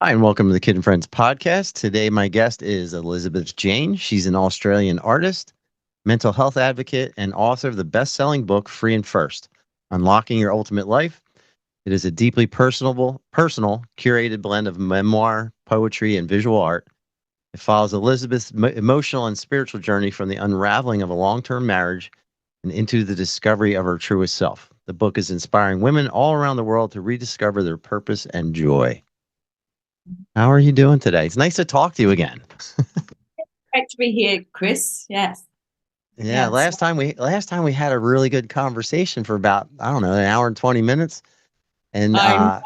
Hi, and welcome to the Kid and Friends podcast. Today, my guest is Elizabeth Jane. She's an Australian artist, mental health advocate, and author of the best selling book, Free and First Unlocking Your Ultimate Life. It is a deeply personal, curated blend of memoir, poetry, and visual art. It follows Elizabeth's emotional and spiritual journey from the unraveling of a long term marriage and into the discovery of her truest self. The book is inspiring women all around the world to rediscover their purpose and joy. How are you doing today? It's nice to talk to you again. Great to be here, Chris. Yes. Yeah, Yeah. It's, last time we had a really good conversation for about, I don't know, an hour and 20 minutes. And I'm,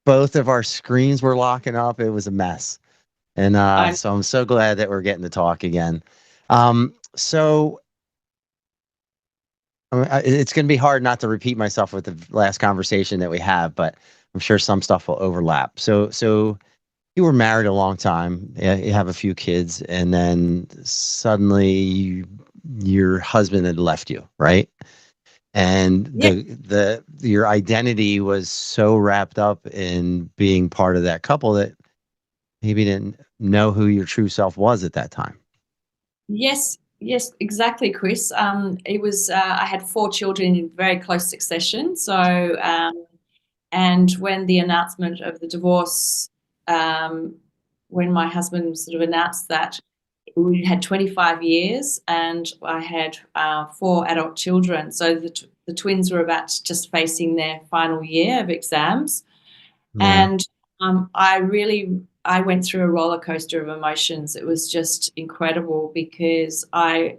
both of our screens were locking up. It was a mess. And I'm, so I'm so glad that we're getting to talk again. So it's going to be hard not to repeat myself with the last conversation that we have, but I'm sure some stuff will overlap. So you were married a long time. You have a few kids, and then suddenly your husband had left you, right? And yeah, the your identity was so wrapped up in being part of that couple that maybe didn't know who your true self was at that time. yes, exactly, Chris. It was, I had four children in very close succession. And when the announcement of the divorce, um, when my husband sort of announced that, we had 25 years and I had four adult children. So the twins were about just facing their final year of exams. Yeah, And I went through a roller coaster of emotions. It was just incredible because I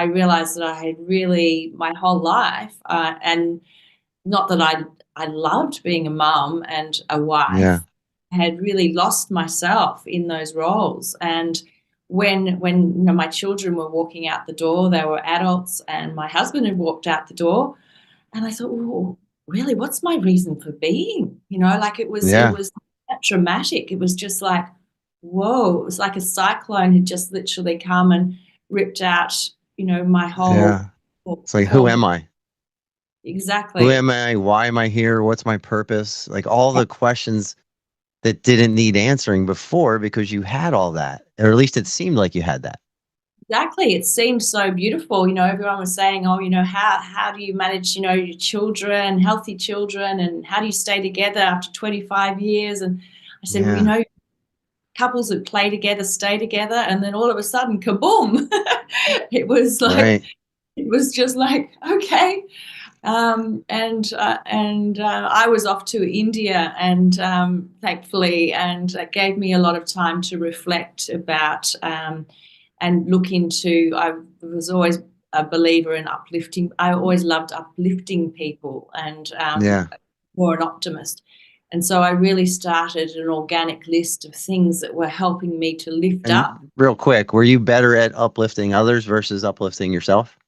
realized that I had really my whole life, and not that I loved being a mum and a yeah, wife, I had really lost myself in those roles. And when my children were walking out the door, they were adults, and my husband had walked out the door, and I thought, well, really, what's my reason for being? Like it yeah, was that dramatic. It was just like, whoa, it was like a cyclone had just literally come and ripped out, my whole yeah. It's like, who whole am I? Who exactly. am I? Why am I here? What's my purpose? Like all the questions that didn't need answering before because you had all that, or at least it seemed like you had that. Exactly. It seemed so beautiful. Everyone was saying, oh, how do you manage, your children, healthy children, and how do you stay together after 25 years? And I said, well, Yeah, couples that play together stay together, and then all of a sudden, kaboom! it was like right. it was just like okay. And I was off to India, and thankfully, and it gave me a lot of time to reflect about and look into. I was always a believer in uplifting. I always loved uplifting people, and Yeah. more an optimist. And so I really started an organic list of things that were helping me to lift up. And real quick, were you better at uplifting others versus uplifting yourself?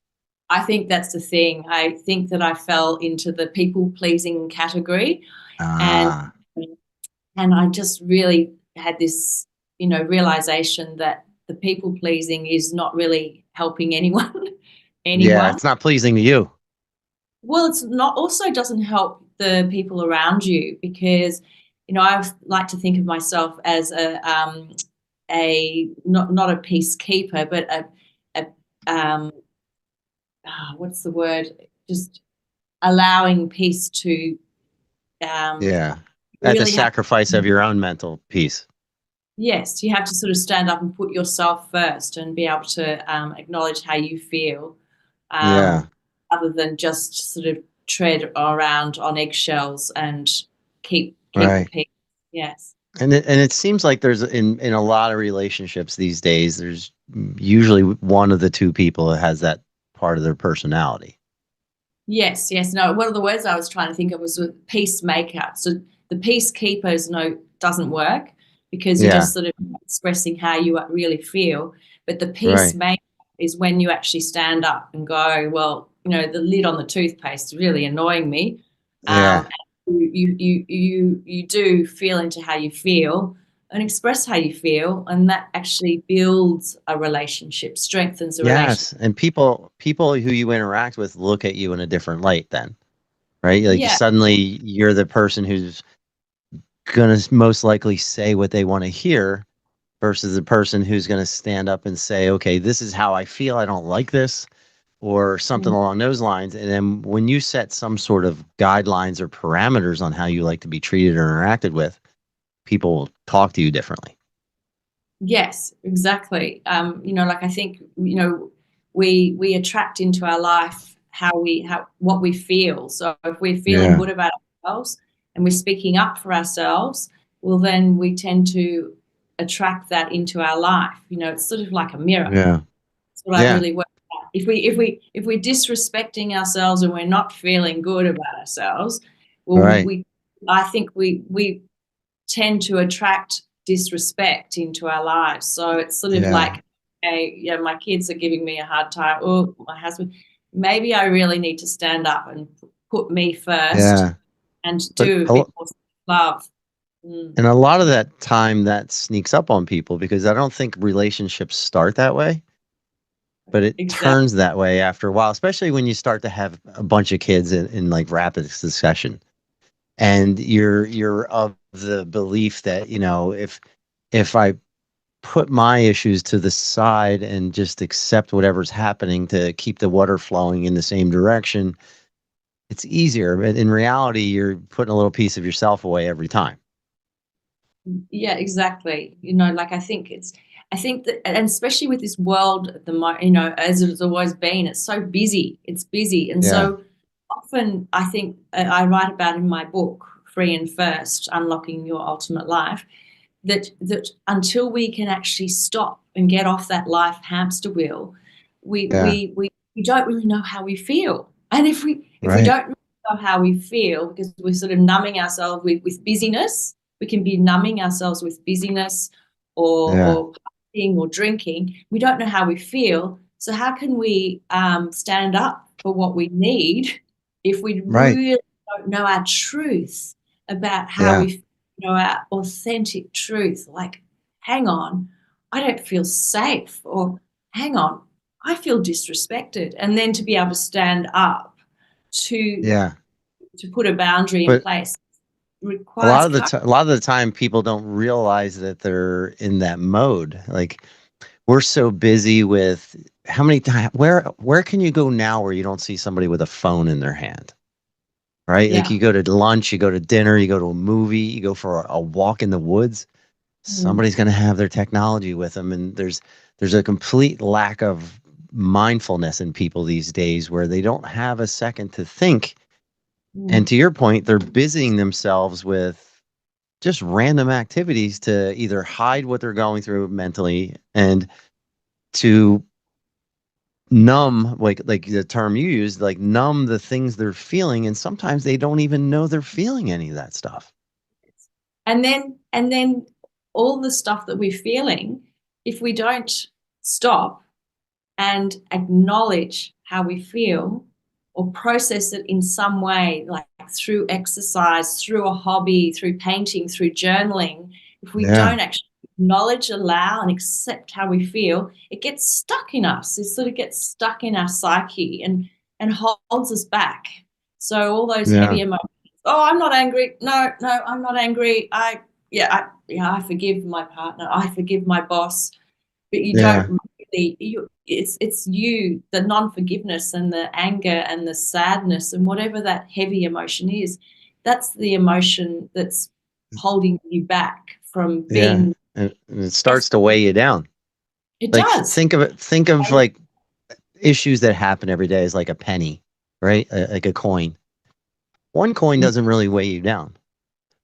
I think that's the thing. I think that I fell into the people pleasing category, and Ah, and I just really had this, realization that the people pleasing is not really helping anyone. yeah, anyone. it's not pleasing to you. Well, it's not also doesn't help the people around you because, I like to think of myself as a not a peacekeeper, but a what's the word? Just allowing peace to um, Yeah. At the really have. sacrifice of your own mental peace. Yes, you have to sort of stand up and put yourself first and be able to acknowledge how you feel, Yeah. um, other than just sort of tread around on eggshells and keep the Right. peace. Yes. And it seems like there's in a lot of relationships these days, there's usually one of the two people that has that part of their personality. Yes, yes. No, one of the words I was trying to think of was peacemaker. So the peacekeepers, no, doesn't work because you're Yeah. just sort of expressing how you really feel. But the Right. peacemaker is when you actually stand up and go, well, the lid on the toothpaste is really annoying me. Yeah. You do feel into how you feel and express how you feel, and that actually builds a relationship, strengthens a relationship. Yes. And people who you interact with look at you in a different light then, right? Like Yeah. suddenly you're the person who's going to most likely say what they want to hear versus the person who's going to stand up and say, okay, this is how I feel. I don't like this, or something Mm. along those lines. And then when you set some sort of guidelines or parameters on how you like to be treated or interacted with, people will talk to you differently. Yes, exactly. Like I think, we attract into our life how what we feel. So if we're feeling Yeah. good about ourselves and we're speaking up for ourselves, well, then we tend to attract that into our life. It's sort of like a mirror. Yeah. That's what I Yeah. really work at. If we're disrespecting ourselves and we're not feeling good about ourselves, All well, right. I think we tend to attract disrespect into our lives. So it's sort of Yeah. like, hey, yeah, my kids are giving me a hard time. Oh, my husband. Maybe I really need to stand up and put me first Yeah. and But do a bit more love. Mm. and a lot of that time that sneaks up on people because I don't think relationships start that way, but it Exactly. turns that way after a while, especially when you start to have a bunch of kids in like rapid succession. And you're of the belief that, if I put my issues to the side and just accept whatever's happening to keep the water flowing in the same direction, it's easier. But in reality, you're putting a little piece of yourself away every time. Yeah, exactly. Like I think that, and especially with this world at the as it's always been, it's so busy. It's busy, and Yeah. so often I think I write about in my book, Free and First: Unlocking Your Ultimate Life, that until we can actually stop and get off that life hamster wheel, we Yeah. we we, we don't really know how we feel. And if we Right. don't know how we feel, because we're sort of numbing ourselves with busyness, we can be numbing ourselves with busyness Yeah. or partying or drinking. We don't know how we feel. So how can we stand up for what we need if we Right. really don't know our truth about how Yeah. we our authentic truth, like, hang on, I don't feel safe, or hang on, I feel disrespected. And then to be able to stand up to Yeah. to put a boundary in But place requires courage. a lot of the time people don't realize that they're in that mode. Like we're so busy with how many times where can you go now where you don't see somebody with a phone in their hand? Right? Like Yeah. you go to lunch, you go to dinner, you go to a movie, you go for a walk in the woods, Mm, somebody's going to have their technology with them, and there's a complete lack of mindfulness in people these days where they don't have a second to think. And mm. to your point, they're busying themselves with just random activities to either hide what they're going through mentally and to numb, like the term you used, like numb the things they're feeling, and sometimes they don't even know they're feeling any of that stuff. And then all the stuff that we're feeling, if we don't stop and acknowledge how we feel or process it in some way, like through exercise, through a hobby, through painting, through journaling, if we Yeah. don't actually acknowledge, allow, and accept how we feel, it gets stuck in us. It sort of gets stuck in our psyche and holds us back. So all those Yeah. heavy emotions. Oh, I'm not angry. No, no, I'm not angry. I forgive my partner. I forgive my boss, but you Yeah. don't really it's you, the non-forgiveness and the anger and the sadness and whatever that heavy emotion is, that's the emotion that's holding you back from Yeah. being. And it Yes, starts to weigh you down. it Like does. think of like issues that happen every day as like a penny, right? Like a coin. One coin doesn't really weigh you down,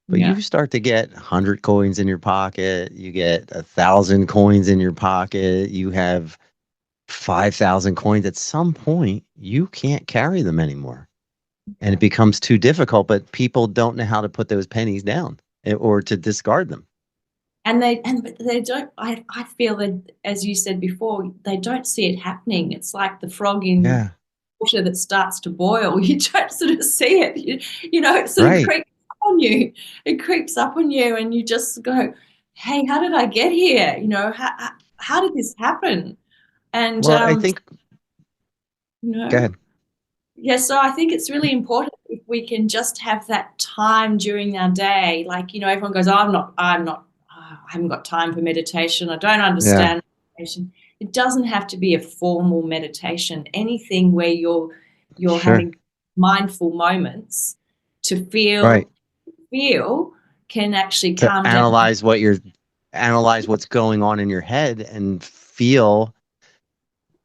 but Yeah. you start to get 100 coins in your pocket, you get 1,000 coins in your pocket, you have 5,000 coins. At some point, you can't carry them anymore, and it becomes too difficult. But people don't know how to put those pennies down or to discard them. But they don't. I feel that, as you said before, they don't see it happening. It's like the frog in Yeah, water that starts to boil. You don't sort of see it. It sort of right. creeps up on you. It creeps up on you, and you just go, "Hey, how did I get here? How did this happen?" And Well, I think. you Go know, ahead. yeah. So I think it's really important. we can just have that time during our day. Like, everyone goes, oh, I haven't got time for meditation. I don't Yeah. understand meditation. It doesn't have to be a formal meditation. Anything where you're Sure. having mindful moments to Right. feel can actually To calm down. analyze what's going on in your head and feel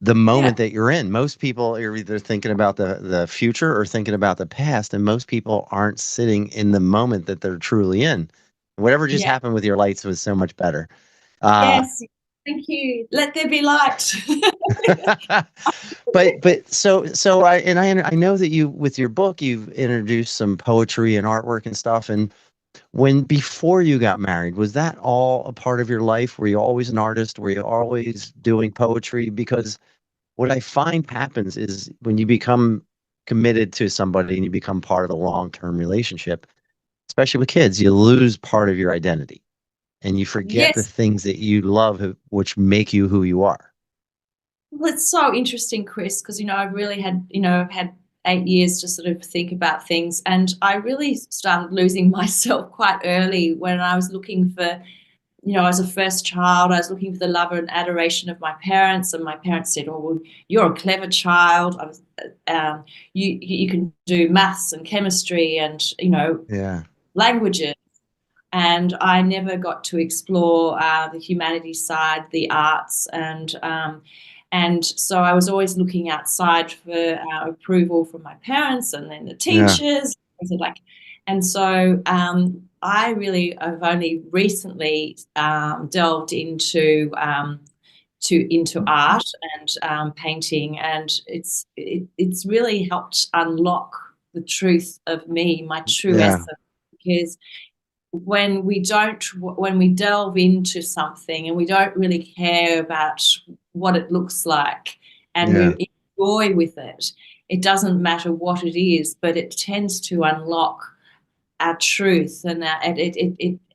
the Yeah. moment that you're in. Most people are either thinking about the future or thinking about the past, and most people aren't sitting in the moment that they're truly in. Whatever just Yeah. happened with your lights was so much better. Uh, Yes. Thank you. Let there be light. but I know that you, with your book, you've introduced some poetry and artwork and stuff. And when before you got married, was that all a part of your life? Were you always an artist? Were you always doing poetry? Because what I find happens is when you become committed to somebody and you become part of a long-term relationship, especially with kids, you lose part of your identity and you forget the Yes. things that you love, which make you who you are. Well, it's so interesting, Chris, because I've really had 8 years to sort of think about things, and I really started losing myself quite early when I was looking for, as a first child, I was looking for the love and adoration of my parents, and my parents said, "Oh, well, you're a clever child. You can do maths and chemistry and Yeah. languages." And I never got to explore the humanities side, the arts, and so I was always looking outside for approval from my parents and then the Yeah. teachers. And so I really have only recently delved into art and painting, and it's really helped unlock the truth of me, my true Yeah. essence, because when we delve into something and we don't really care about what it looks like and Yeah. we enjoy with it, it doesn't matter what it is, but it tends to unlock our truth, and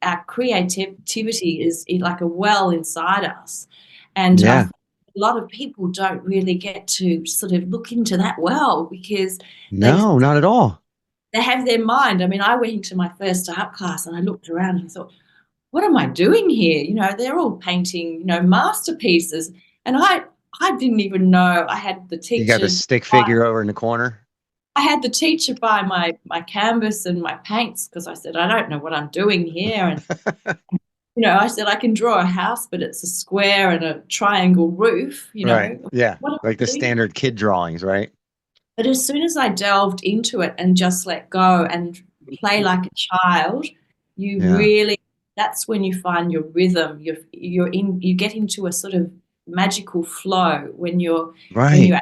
our creativity is like a well inside us. And I Yeah. think a lot of people don't really get to sort of look into that well, because they No, not at all. they have their mind. I mean, I went into my first art class and I looked around and thought, what am I doing here? They're all painting, masterpieces. And I didn't even know. You got the stick figure over in the corner. I had the teacher buy my canvas and my paints, because I said, I don't know what I'm doing here. And, I said, I can draw a house, but it's a square and a triangle roof, Right. Yeah. what am Like I the doing? standard kid drawings, right? But as soon as I delved into it and just let go and play like a child, you Yeah. really, that's when you find your rhythm. You get into a sort of magical flow when you're Right.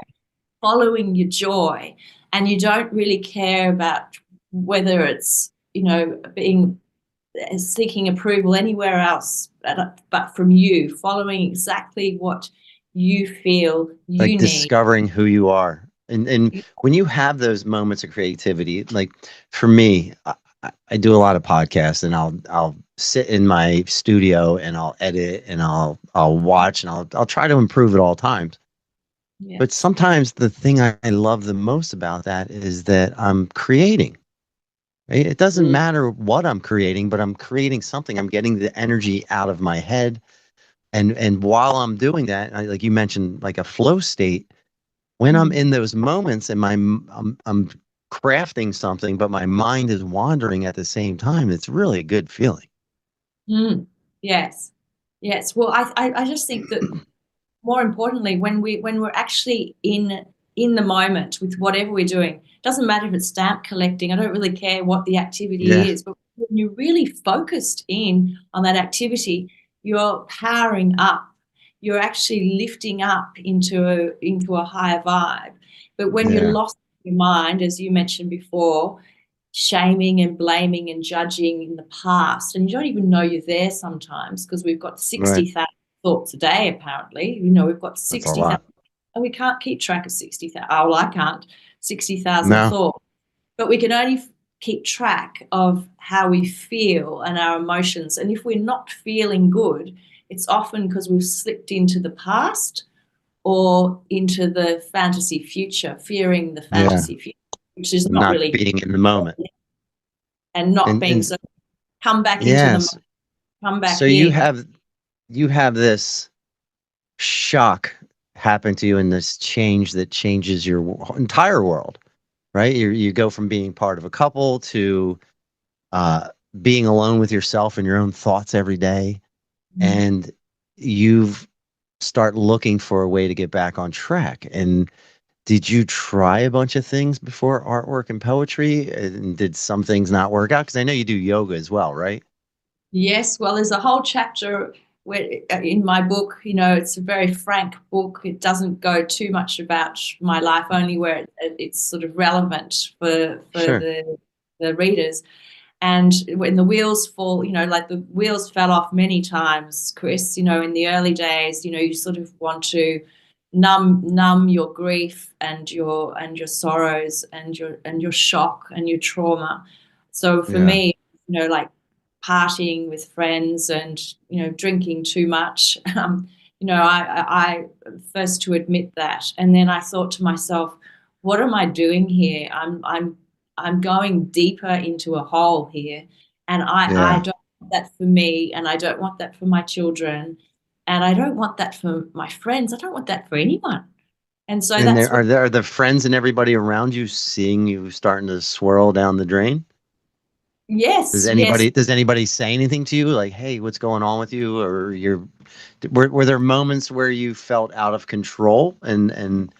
following your joy, and you don't really care about whether it's, being seeking approval anywhere else, but from you, following exactly what you feel Like you need. discovering who you are. And when you have those moments of creativity, like for me, I do a lot of podcasts and I'll sit in my studio and I'll edit and I'll watch and I'll try to improve at all times. But Yes. sometimes the thing I love the most about that is that I'm creating. Right? It doesn't Mm. matter what I'm creating, but I'm creating something. I'm getting the energy out of my head. And while I'm doing that, like you mentioned, like a flow state, when I'm Mm. in those moments and I'm crafting something, but my mind is wandering at the same time, it's really a good feeling. Mm. Yes. Yes. Well, I just think that more importantly, when we're actually in the moment with whatever we're doing, it doesn't matter if it's stamp collecting. I don't really care what the activity Yeah, is, but when you're really focused in on that activity, you're powering up. You're actually lifting up into a higher vibe. But when you're yeah, lost in your mind, as you mentioned before, shaming and blaming and judging in the past, and you don't even know you're there sometimes, because we've got right. 60,000 thoughts a day, apparently. We've got That's a 60,000, lot. and we can't keep track of 60,000. Oh, well, I can't. 60,000 No, thoughts. But we can only keep track of how we feel and our emotions. And if we're not feeling good, it's often because we've slipped into the past or into the fantasy future, fearing the yeah. fantasy future. which is not not really, being in the moment. and not being And so, come back into the, yes, come back so in. you have this shock happen to you and this change that changes your entire world, right? You go from being part of a couple to uh, being alone with yourself and your own thoughts every day, and you've start looking for a way to get back on track. And did you try a bunch of things before artwork and poetry? And did some things not work out? Because I know you do yoga as well, right? Yes, well, there's a whole chapter where in my book, it's a very frank book. It doesn't go too much about my life, only where it's sort of relevant for Sure. the readers. And when the wheels fall, like the wheels fell off many times, Chris, in the early days, you sort of want to numb your grief and your sorrows and your shock and your trauma. So for Yeah. me, like partying with friends and drinking too much. I first to admit that, and then I thought to myself, what am I doing here? I'm going deeper into a hole here, and I Yeah. don't want that for me, and I don't want that for my children, and I don't want that for my friends. I don't want that for anyone. And so And that's what. there are the friends and everybody around you seeing you starting to swirl down the drain? Yes, yes. Does anybody say anything to you like, "Hey, what's going on with you?" Or were there moments where you felt out of control and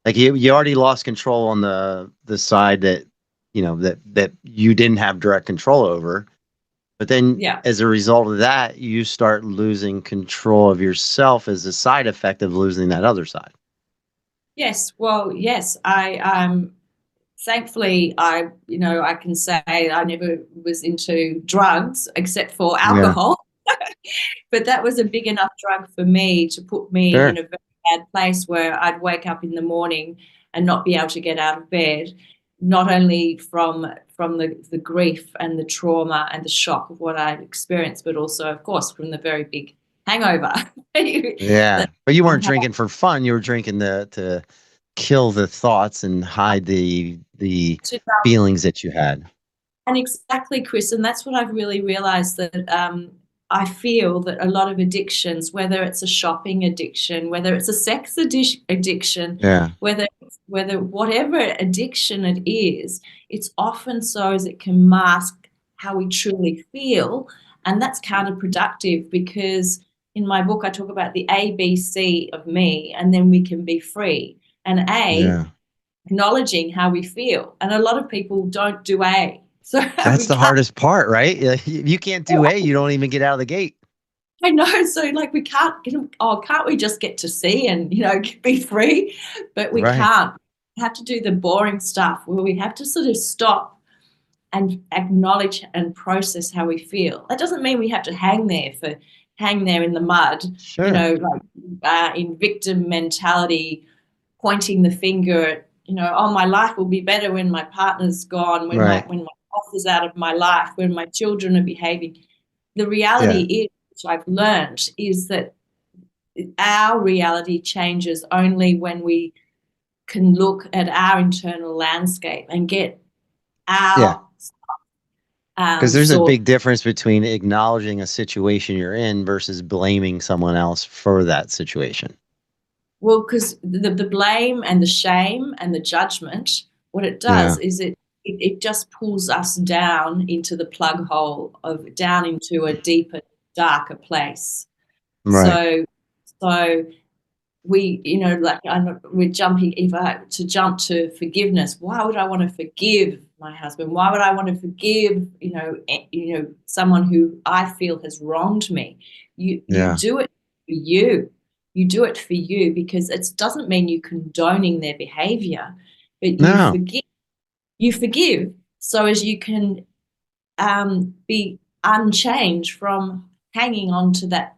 like you already lost control on the side that that you didn't have direct control over, but then Yeah. as a result of that, you start losing control of yourself as a side effect of losing that other side. Yes. Well, yes. I thankfully, I can say I never was into drugs except for Yeah. alcohol, but that was a big enough drug for me to put me in Sure. a very bad place where I'd wake up in the morning and not be able to get out of bed, not only from the grief and the trauma and the shock of what I'd experienced, but also, of course, from the very big hangover Yeah. that But you I weren't had. drinking for fun. You were drinking to kill the thoughts and hide the To feelings that you had. And exactly, Chris, and that's what I've really realized that I feel that a lot of addictions, whether it's a shopping addiction, whether it's a sex addiction, Yeah. whether whatever addiction it is, it's often so as it can mask how we truly feel, and that's counterproductive because in my book I talk about the ABC of me, and then we can be free. And A, Yeah. acknowledging how we feel, and a lot of people don't do A. So That's we the can't. hardest part, right? Like, you can't do A, you don't even get out of the gate. I know. So like we can't get them. Oh, can't we just get to C and be free? But we Right. can't. We have to do the boring stuff where we have to sort of stop and acknowledge and process how we feel. That doesn't mean we have to hang there in the mud, Sure. like in victim mentality, pointing the finger at, oh, my life will be better when my partner's gone, Right. when my boss is out of my life, when my children are behaving. The reality Yeah. is, which I've learned, is that our reality changes only when we can look at our internal landscape and get Yeah. our Because there's a sort. big difference between acknowledging a situation you're in versus blaming someone else for that situation. Well, because the blame and the shame and the judgment, what it does Yeah. is it just pulls us down into the plug hole of down into a deeper, darker place. Right. So so we, like we're jumping, if I to jump to forgiveness, why would I want to forgive my husband? Why would I want to forgive, someone who I feel has wronged me? You Yeah. do it for you. You do it for you because it doesn't mean you condoning their behavior, but you No. forgive. You forgive so as you can be unchanged from hanging on to that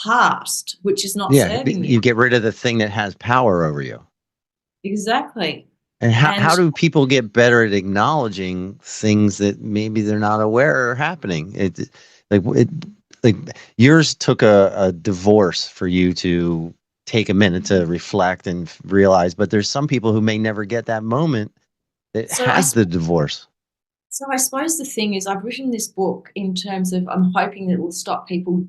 past, which is not Yeah. serving you. You get rid of the thing that has power over you. Exactly. And how And do people get better at acknowledging things that maybe they're not aware are happening? Like it, like yours took a divorce for you to take a minute to reflect and realize, but there's some people who may never get that moment that So I has the divorce? so I suppose the thing is I've written this book in terms of I'm hoping that it will stop people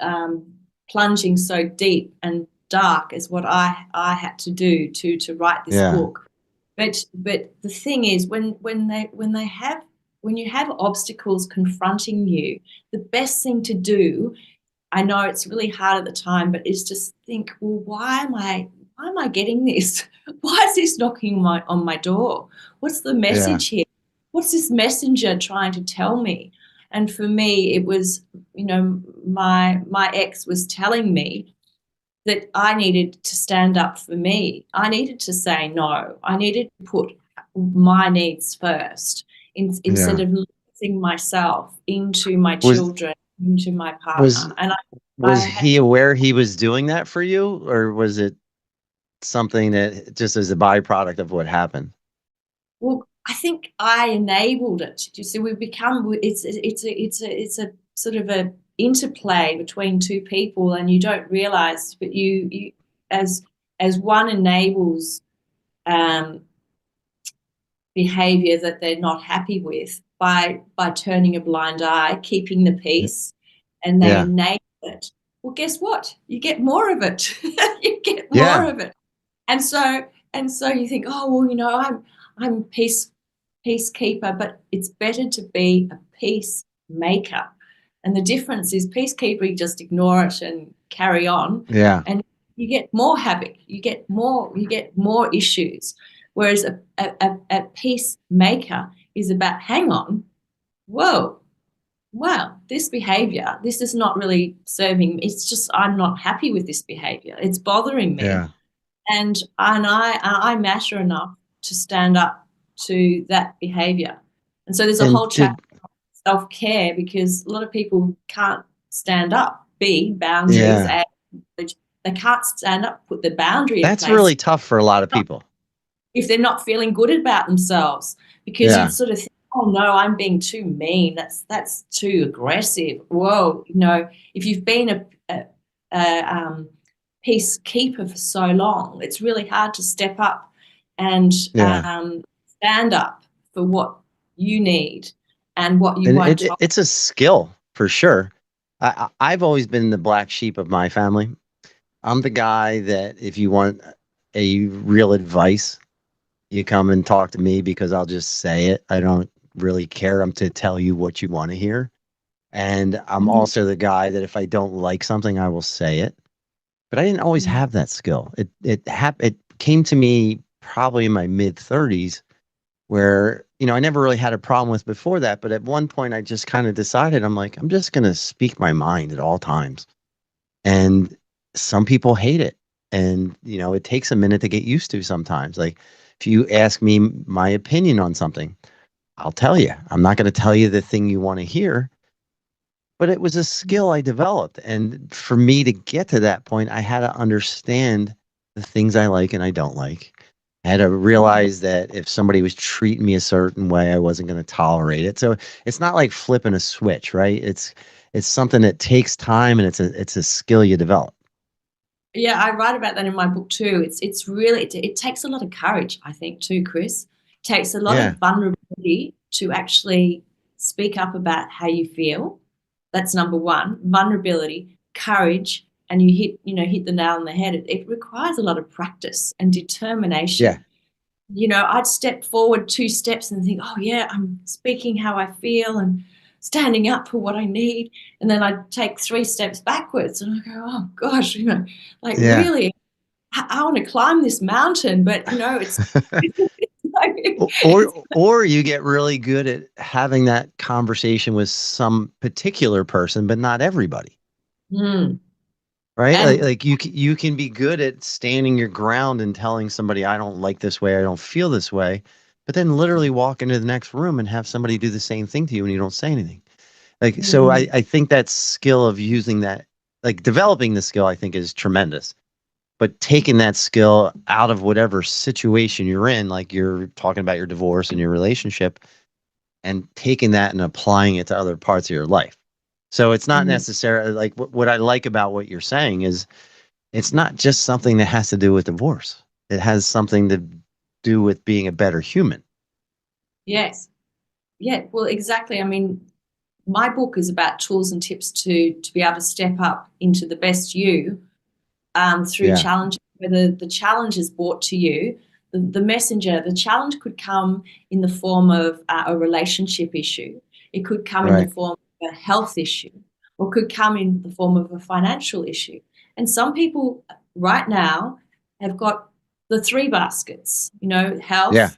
um, plunging so deep and dark as what I had to do to write this Yeah. book. But the thing is when you have obstacles confronting you, the best thing to do, I know it's really hard at the time, but is just think, well, why am I getting this? Why is this knocking on my door? What's the Yeah. message here? What's this messenger trying to tell me? And for me, it was, my ex was telling me that I needed to stand up for me. I needed to say no. I needed to put my needs first instead Yeah. of losing myself into my Was children, into my was partner. And I was had he aware he was doing that for you, or was it something that just as a byproduct of what happened? Well, I think I enabled it. You see, we become it's a sort of a interplay between two people, and you don't realize, but you as as one enables um, behavior that they're not happy with by turning a blind eye, keeping the peace, and they Yeah. enable it. Well, guess what? You get more of it. You get more Yeah. of it. And so you think, oh well, I'm peacekeeper, but it's better to be a peacemaker. And the difference is peacekeeper, you just ignore it and carry on, Yeah. and you get more havoc, you get more issues. Whereas a peacemaker is about, hang on, whoa, wow, this behavior, this is not really serving me. It's just I'm not happy with this behavior. It's bothering me, Yeah. and I matter enough to stand up to that behavior. And so there's a And whole chapter did on self-care because a lot of people can't stand up, boundaries, yeah. and they can't stand up, put the boundary in That's place really tough for a lot of people. if they're not feeling good about themselves, because you'd Yeah. sort of think, oh no, I'm being too mean. That's too aggressive. Whoa, if you've been a peacekeeper for so long, it's really hard to step up and Yeah. stand up for what you need and what you And won't tolerate. it's a skill for sure. I've always been the black sheep of my family. I'm the guy that if you want a real advice, you come and talk to me because I'll just say it. I don't really care. I'm to tell you what you want to hear. And I'm Mhm. also the guy that if I don't like something, I will say it. But I didn't always have that skill. It came to me probably in my mid 30s where, I never really had a problem with before that, but at one point I just kind of decided I'm like, I'm just going to speak my mind at all times. And some people hate it. And, it takes a minute to get used to sometimes. Like if you ask me my opinion on something, I'll tell you. I'm not going to tell you the thing you want to hear, but it was a skill I developed. And for me to get to that point, I had to understand the things I like and I don't like. I had to realize that if somebody was treating me a certain way, I wasn't going to tolerate it. So it's not like flipping a switch, right? It's something that takes time and it's a skill you develop. Yeah, I write about that in my book too. It's really it takes a lot of courage, I think, too, Chris. It takes a lot Yeah. of vulnerability to actually speak up about how you feel. That's number one. Vulnerability, courage, and you hit the nail on the head. It requires a lot of practice and Yeah. determination. I'd step forward 2 steps and think, oh yeah, I'm speaking how I feel and standing up for what I need. And then I'd take 3 steps backwards and I go, oh gosh, like Yeah. really, I want to climb this mountain, but it's like, it's Or you get really good at having that conversation with some particular person, but not everybody. mm, Right? Like, and like you can be good at standing your ground and telling somebody I don't like this way, I don't feel this way, but then literally walk into the next room and have somebody do the same thing to you and you don't say anything. Like so mm, I think that skill of using that, like developing the skill, I think is tremendous. But taking that skill out of whatever situation you're in, like you're talking about your divorce and your relationship, and taking that and applying it to other parts of your life. So it's not mm. necessarily like what I like about what you're saying is it's not just something that has to do with divorce. It has something to do with being a better human. Yes. Yeah. Well, exactly. I mean, my book is about tools and tips to be able to step up into the best you through Yeah. challenge. Whether the challenge is brought to you, the messenger, the challenge could come in the form of a relationship issue. It could come in the Right. form of a health issue, or could come in the form of a financial issue. And some people right now have got the three baskets, Yeah. health,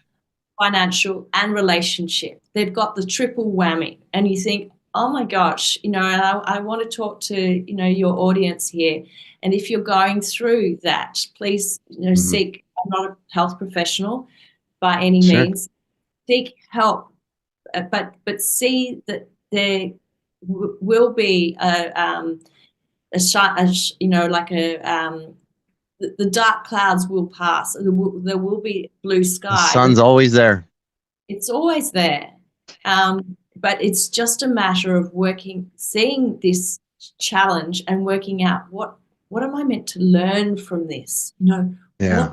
financial, and relationship. They've got the triple whammy. And you think, oh my gosh, and I want to talk to, your audience here. And if you're going through that, please, Hmm. seek, I'm not a health professional by any Sure. means, seek help, but see that there will be like the dark clouds will pass. There will be blue The sky. sun's always there. It's always there. But it's just a matter of seeing this challenge and working out what am I meant to learn from this? Yeah.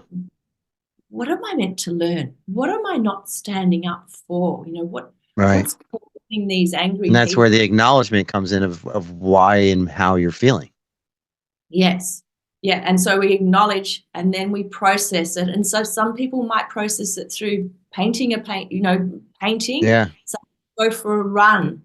What am I meant to learn? What am I not standing up for? Right. What's causing these And angry that's where people? the acknowledgement comes in of why and how you're feeling. Yes. Yeah. And so we acknowledge and then we process it. And so some people might process it through painting. Yeah. Some go for a run.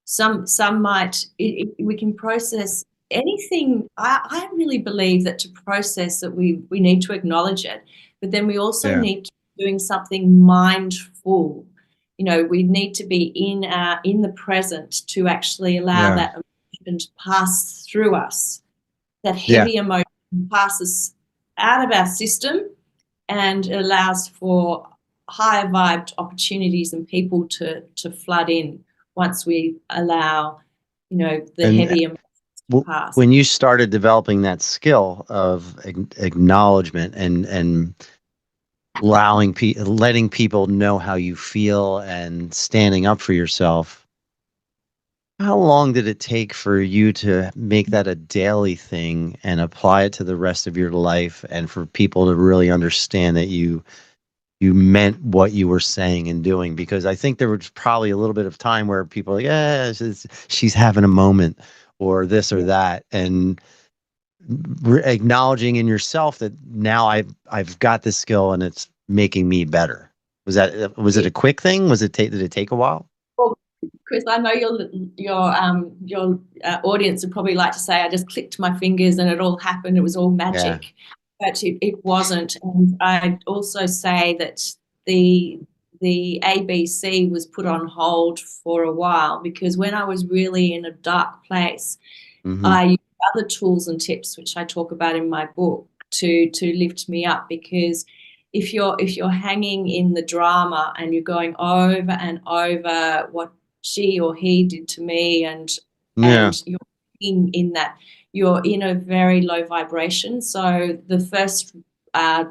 Some might, we can process anything. I really believe that to process it, we need to acknowledge it, but then we also Yeah. need to be doing something mindful. We need to be in the present to actually allow Yeah. that emotion to pass through us. That Yeah. heavy emotion passes out of our system, and it allows for higher vibed opportunities and people to flood in once we allow, the And heavy emotions to pass. when you started developing that skill of acknowledgement and letting people know how you feel and standing up for yourself, how long did it take for you to make that a daily thing and apply it to the rest of your life, and for people to really understand that you meant what you were saying and doing? Because I think there was probably a little bit of time where people, yeah, she's having a moment or this or Yeah. that, and acknowledging in yourself that now I've got this skill and it's making me better. Was it Yeah. a quick thing? Did it take a while? Well, Chris, I know your audience would probably like to say I just clicked my fingers and it all happened. It was all Yeah. magic, but it wasn't. And I'd also say that the the ABC was put on hold for a while, because when I was really in a dark place, Hmm. I use other tools and tips, which I talk about in my book, to lift me up. Because if you're hanging in the drama and you're going over and over what she or he did to me, Yeah. and you're in that, you're in a very low vibration. So the first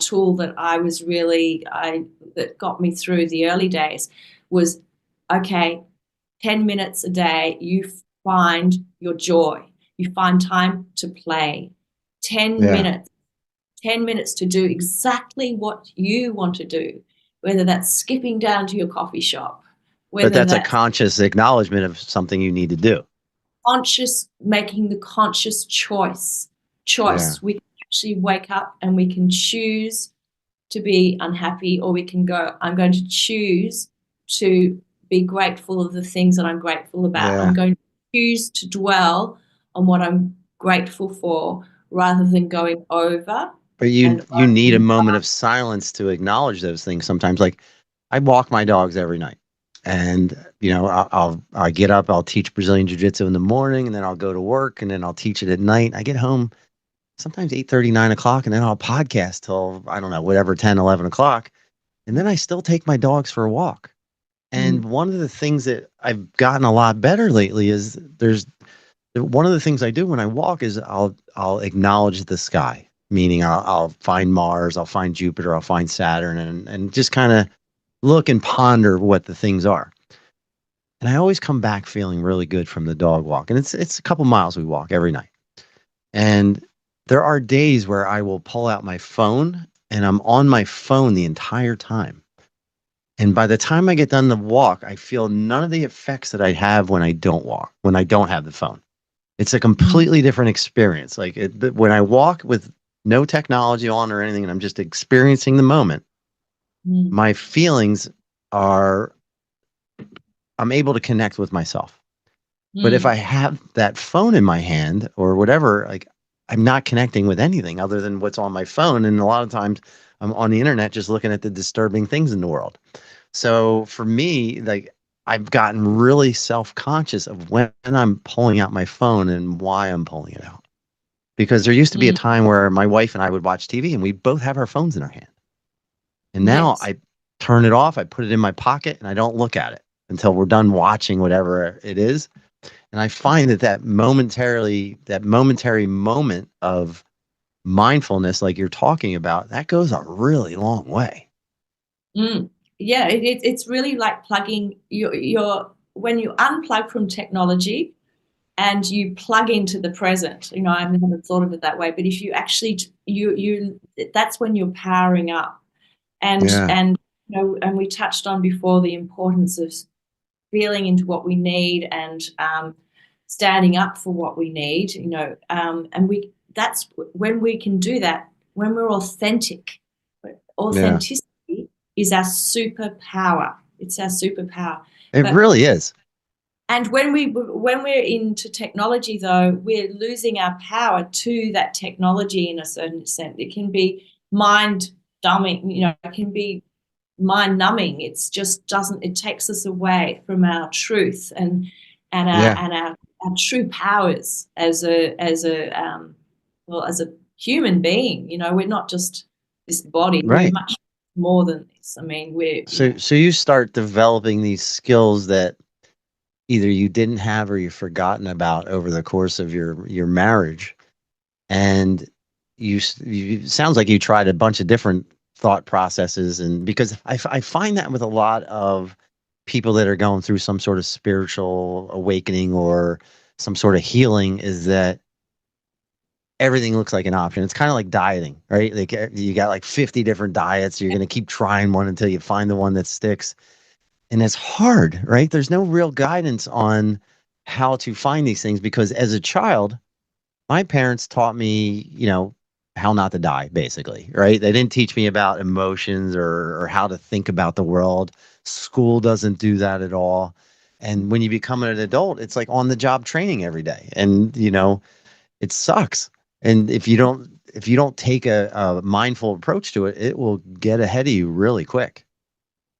tool that that got me through the early days was, okay, 10 minutes a day, you find your joy. You find time to play. 10 Yeah. minutes, 10 minutes to do exactly what you want to do, whether that's skipping down to your coffee shop, But whether that's a that's conscious acknowledgement of something you need to do. making the conscious choice. Yeah. We can actually wake up and we can choose to be unhappy, or we can go, I'm going to choose to be grateful of the things that I'm grateful about. I'm Yeah. going to choose to dwell on what I'm grateful for, rather than going over But and you need a over. moment of silence to acknowledge those things sometimes. Like, I walk my dogs every night, and I get up, I'll teach Brazilian jiu-jitsu in the morning, and then I'll go to work, and then I'll teach it at night. I get home sometimes 8:30, 9 o'clock, and then I'll podcast till, I don't know, whatever, 10, 11 o'clock. And then I still take my dogs for a walk. And Mm. one of the things that I've gotten a lot better lately is one of the things I do when I walk is I'll acknowledge the sky, meaning I'll find Mars, I'll find Jupiter, I'll find Saturn, and just kind of look and ponder what the things are. And I always come back feeling really good from the dog walk. And it's a couple miles we walk every night. And there are days where I will pull out my phone and I'm on my phone the entire time. And by the time I get done the walk, I feel none of the effects that I have when I don't walk, when I don't have the phone. It's a Mm, completely different experience. Like when I walk with no technology on or anything, and I'm just experiencing the moment, mm, my feelings are, I'm able to connect with myself. But if I mm, have that phone in my hand or whatever, like I'm not connecting with anything other than what's on my phone. And a lot of times I'm on the internet just looking at the disturbing things in the world. So for me, like I've gotten really self-conscious of when I'm pulling out my phone and why I'm pulling it out. Because there used to be a mm. time where my wife and I would watch TV and we both have our phones in our hand. And now Yes. I turn it off, I put it in my pocket, and I don't look at it until we're done watching whatever it is. And I find that that momentary moment of mindfulness, like you're talking about, that goes a really long way. Mm. Yeah, it's really like plugging your when you unplug from technology and you plug into the present. I never thought of it that way, but if you actually you that's when you're powering up. And Yeah. and and we touched on before the importance of feeling into what we need and standing up for what we need. And we that's when we can do that, when we're authentic. Yeah. Authenticity is our superpower. It's our superpower. It But really is. and when we're into technology, though, we're losing our power to that technology in a certain sense. It can be mind dumbing, it can be mind numbing. It's just doesn't. It takes us away from our truth and our Yeah. and our true powers as a human being. We're not just this body. We're Right. much more than this. I mean, we're So you start developing these skills that either you didn't have or you've forgotten about over the course of your marriage. And you sounds like you tried a bunch of different thought processes. And because I find that with a lot of people that are going through some sort of spiritual awakening or some sort of healing, is that everything looks like an option. It's kind of like dieting, right? Like you got like 50 different diets. You're going to keep trying one until you find the one that sticks. And it's hard, right? There's no real guidance on how to find these things because as a child, my parents taught me, how not to die, basically, right? They didn't teach me about emotions or how to think about the world. School doesn't do that at all. And when you become an adult, it's like on the job training every day. And, it sucks. And if you don't take a mindful approach to it, it will get ahead of you really quick.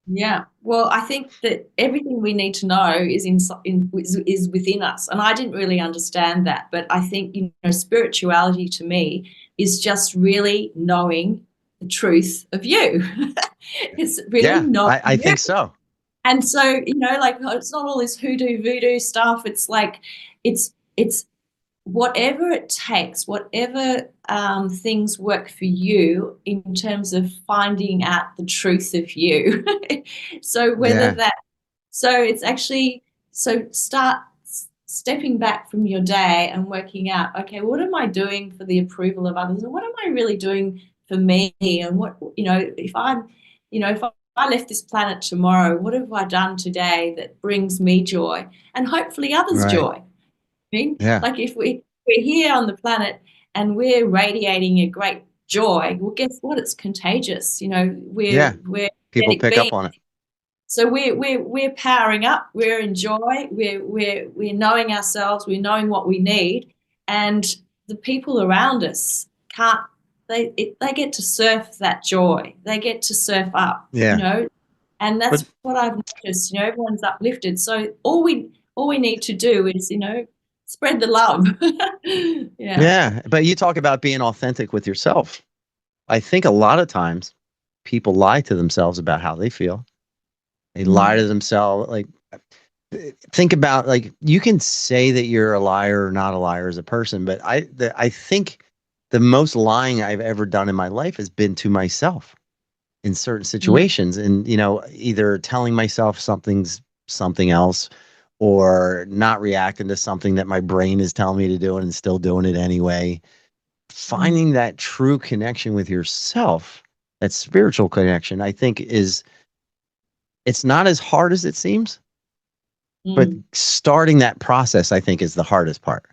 Yeah. Well, I think that everything we need to know is within us, and I didn't really understand that, but I think spirituality to me is just really knowing the truth of you. It's really Yeah, knowing I you. think so. And so, like it's not all this hoodoo voodoo stuff. It's like it's whatever it takes, whatever things work for you in terms of finding out the truth of you. So whether Yeah, that, so it's actually, so start stepping back from your day and working out, okay, what am I doing for the approval of others, and what am I really doing for me, and what, if I left this planet tomorrow, what have I done today that brings me joy and hopefully others right. joy? Mean? Yeah, Like if we're here on the planet and we're radiating a great joy, well, guess what? It's contagious. yeah. We're People energetic pick up beings. on it. So we're powering up. We're in joy. We're knowing ourselves. We're knowing what we need, and the people around us can't. They get to surf that joy. They get to surf up. Yeah, And but that's what I've noticed. Everyone's uplifted. So all we need to do is spread the love. Yeah. yeah, but you talk about being authentic with yourself. I think a lot of times people lie to themselves about how they feel. They lie Mm, to themselves. Like, think about, like, you can say that you're a liar or not a liar as a person, but I think the most lying I've ever done in my life has been to myself in certain mm, situations, and either telling myself something's something else or not reacting to something that my brain is telling me to do and still doing it anyway. mm, Finding that true connection with yourself, that spiritual connection, I think is it's not as hard as it seems, but Mm. starting that process, I think, is the hardest part.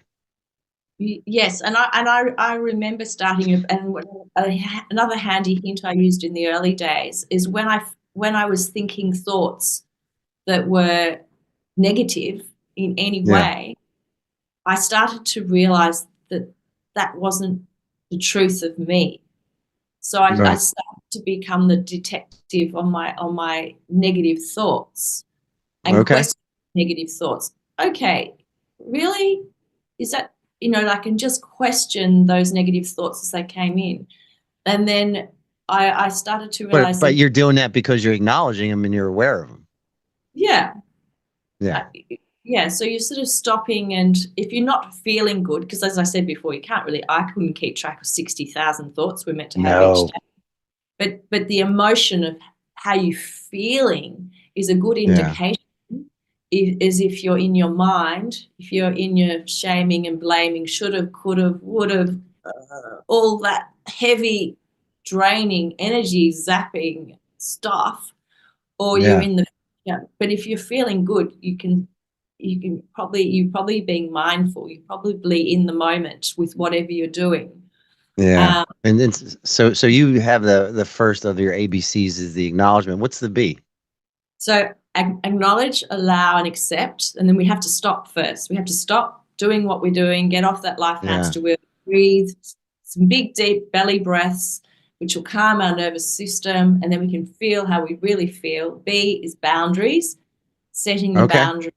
Yes, and I remember starting and another handy hint I used in the early days is when I was thinking thoughts that were negative in any Yeah. way, I started to realize that that wasn't the truth of me. So I Right. started to become the detective on my negative thoughts and Okay. question negative thoughts. Okay, really? Is that, like, and just question those negative thoughts as they came in. And then I started to realize But that, you're doing that because you're acknowledging them and you're aware of them. yeah, Yeah. uh, yeah. So you're sort of stopping, and if you're not feeling good, because as I said before, I couldn't keep track of 60,000 thoughts we're meant to have each No. day. But the emotion of how you're feeling is a good Yeah. indication. Is if you're in your mind, if you're in your shaming and blaming, should have, could have, would have, all that heavy, draining, energy zapping stuff, or you're Yeah. in the, yeah. But if you're feeling good, you're probably being mindful. You're probably in the moment with whatever you're doing. Yeah. Um, And then so you have the first of your ABCs is the acknowledgement. What's the B? So acknowledge, allow, and accept, and then we have to stop first. We have to stop doing what we're doing, get off that life Yeah. hamster wheel, breathe, some big, deep belly breaths, which will calm our nervous system, and then we can feel how we really feel. B is boundaries, setting the Okay.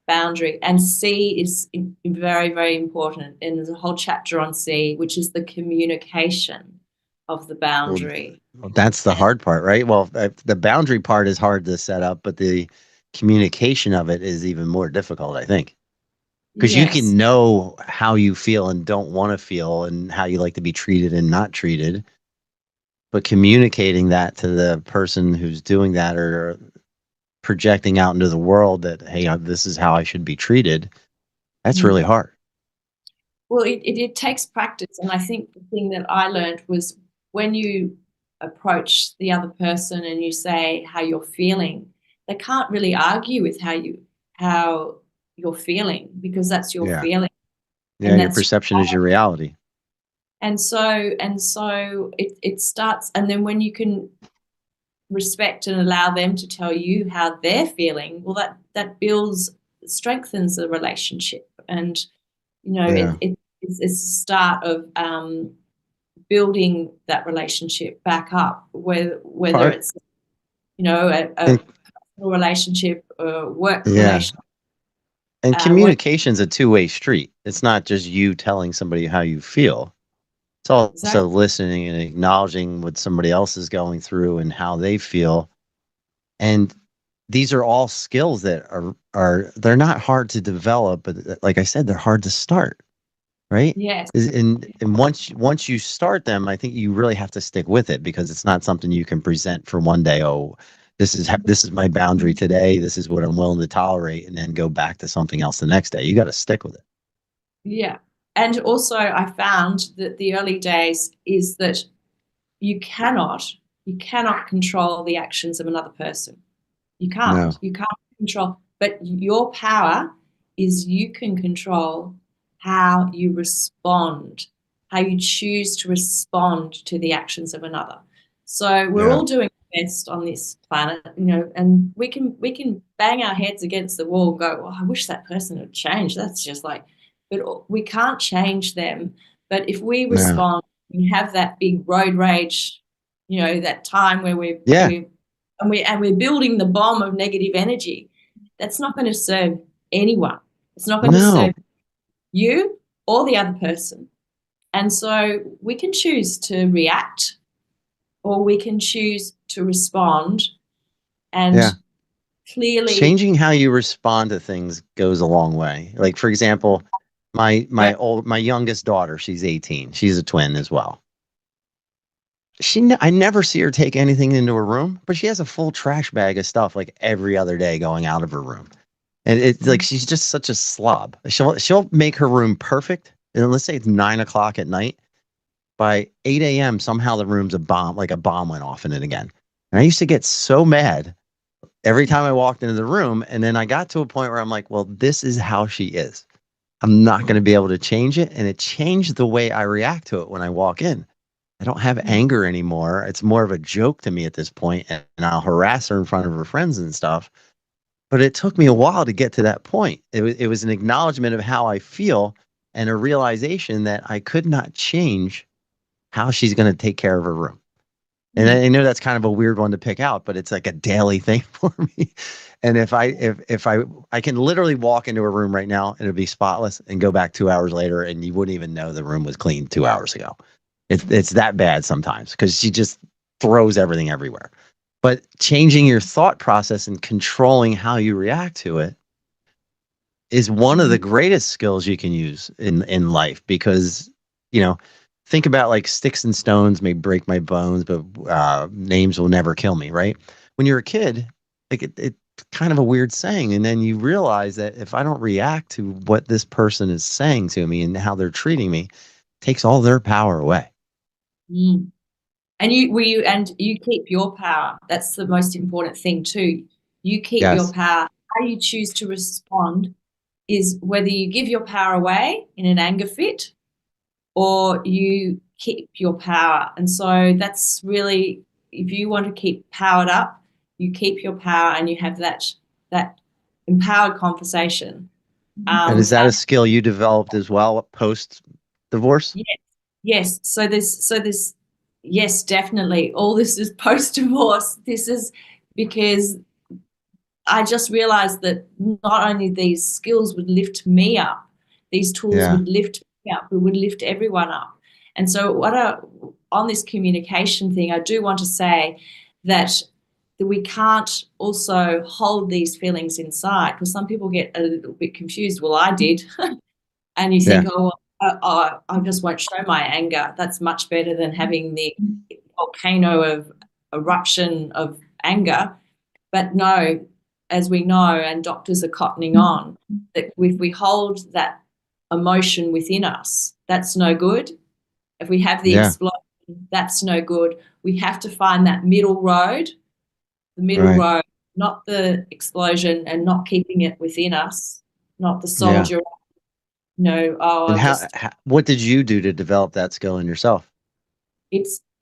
boundary, and C is very, very important. And there's a whole chapter on C, which is the communication of the Well, boundary. that's the And hard part, right? Well, the boundary part is hard to set up, but the communication of it is even more difficult, I think. Because you yes, can know how you feel and don't want to feel and how you like to be treated and not treated, but communicating that to the person who's doing that or projecting out into the world that, hey, this is how I should be treated, that's really mm. hard. Well, it takes practice. And I think the thing that I learned was when you approach the other person and you say how you're feeling, they can't really argue with how you're feeling, because that's your Yeah. feeling, Yeah. and Your that's perception is your reality. and so it starts. And then when you can respect and allow them to tell you how they're feeling, well, that builds, strengthens the relationship. And Yeah. it's the start of building that relationship back up, whether Part it's a and personal relationship, a work yeah. relationship, And what communication's a two-way street. It's not just you telling somebody how you feel. It's also exactly. listening and acknowledging what somebody else is going through and how they feel. And these are all skills that are they're not hard to develop, but like I said, they're hard to start, right? Yes. And once you start them, I think you really have to stick with it because it's not something you can present for one day. Oh, this is my boundary today. This is what I'm willing to tolerate, and then go back to something else the next day. You got to stick with it. Yeah. And also I found that the early days is that you cannot you cannot control the actions of another person. No. You can't control, but your power is you can control how you respond, how you choose to respond to the actions of another. So we're Yeah. all doing our best on this planet, and we can bang our heads against the wall and go, "Well, I wish that person had changed." That's just like, but we can't change them. But if we No. respond, we have that big road rage, that time where we're Yeah. we and we're building the bomb of negative energy. That's not going to serve anyone. It's not going to No. serve you or the other person. And so we can choose to react, or we can choose to respond. And Yeah. clearly, Changing how you respond to things goes a long way. Like for example, yeah, my youngest daughter, she's 18. She's a twin as well. I never see her take anything into her room, but she has a full trash bag of stuff like every other day going out of her room. And it's like she's just such a slob. She'll make her room perfect. And let's say it's 9 o'clock at night. By 8 a.m., somehow the room's a bomb, like a bomb went off in it again. And I used to get so mad. every time I walked into the room. And then I got to a point where I'm like, well, this is how she is. I'm not going to be able to change it. And it changed the way I react to it when I walk in. I don't have Mm. anger anymore. It's more of a joke to me at this point, and I'll harass her in front of her friends and stuff. But it took me a while to get to that point. It was an acknowledgement of how I feel and a realization that I could not change how she's going to take care of her room. And Mm. I know that's kind of a weird one to pick out, but it's like a daily thing for me. And if I can literally walk into a room right now and it'll be spotless and go back 2 hours later and you wouldn't even know the room was clean 2 hours ago. It's that bad sometimes because she just throws everything everywhere. But changing your thought process and controlling how you react to it is one of the Mm. greatest skills you can use in life because you know think about like sticks and stones may break my bones but names will never kill me, right? When you're a kid, like it's kind of a weird saying, and then you realize that if I don't react to what this person is saying to me and how they're treating me, it takes all their power away. Mm. And you keep your power. That's the most important thing too. You keep your Yes. power. How you choose to respond is whether you give your power away in an anger fit or you keep your power. And so that's really, if you want to keep powered up, you keep your power and you have that empowered conversation. And is that And a skill you developed as well post divorce? yes, yes. So this, yes, definitely. All this is post divorce. This is because I just realized that not only these skills would lift me up, these tools Yeah. would lift me up, it would lift everyone up. And so, on this communication thing, I do want to say that we can't also hold these feelings inside because some people get a little bit confused. Well, I did. And you Yeah. think, oh, I just won't show my anger. That's much better than having the volcano of eruption of anger. But no, as we know, and doctors are cottoning on, that if we hold that emotion within us, that's no good. If we have the Yeah. explosion, that's no good. We have to find that middle road, the middle Right. road, not the explosion and not keeping it within us, not the Yeah. soldier, oh, And I just what did you do to develop that skill in yourself?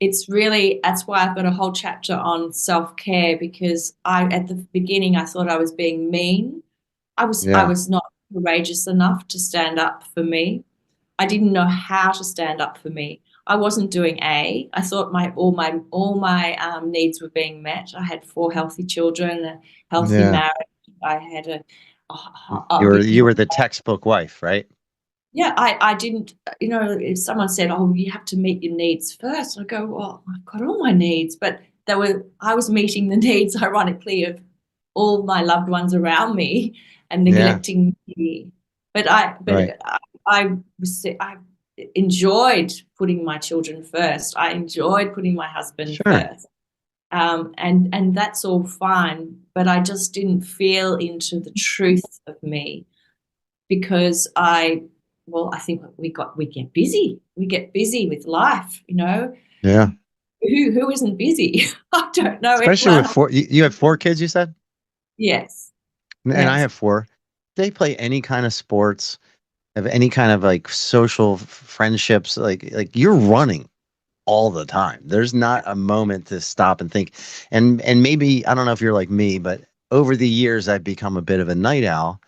it's really, that's why I've got a whole chapter on self-care because I at the beginning I thought I was being mean. I Yeah. was not courageous enough to stand up for me. I didn't know how to stand up for me. I wasn't doing I thought my needs were being met. I had four healthy children, a healthy Yeah. marriage. I had a You were big you were the textbook wife, right? yeah, I didn't, if someone said, oh, you have to meet your needs first, I go, well, I've got all my needs, but I was meeting the needs, ironically, of all my loved ones around me and Yeah. neglecting me. Right. I enjoyed putting my children first. I enjoyed putting my husband Sure. first. And that's all fine, but I just didn't feel into the truth of me because I think we get busy. We get busy with life, Yeah. Who isn't busy? I don't know Especially with anyone. four. You have four kids, you said, Yes, and I yes, have four. They play any kind of sports, have any kind of like social friendships. Like you're running all the time. There's not a moment to stop and think. And maybe I don't know if you're like me, but over the years I've become a bit of a night owl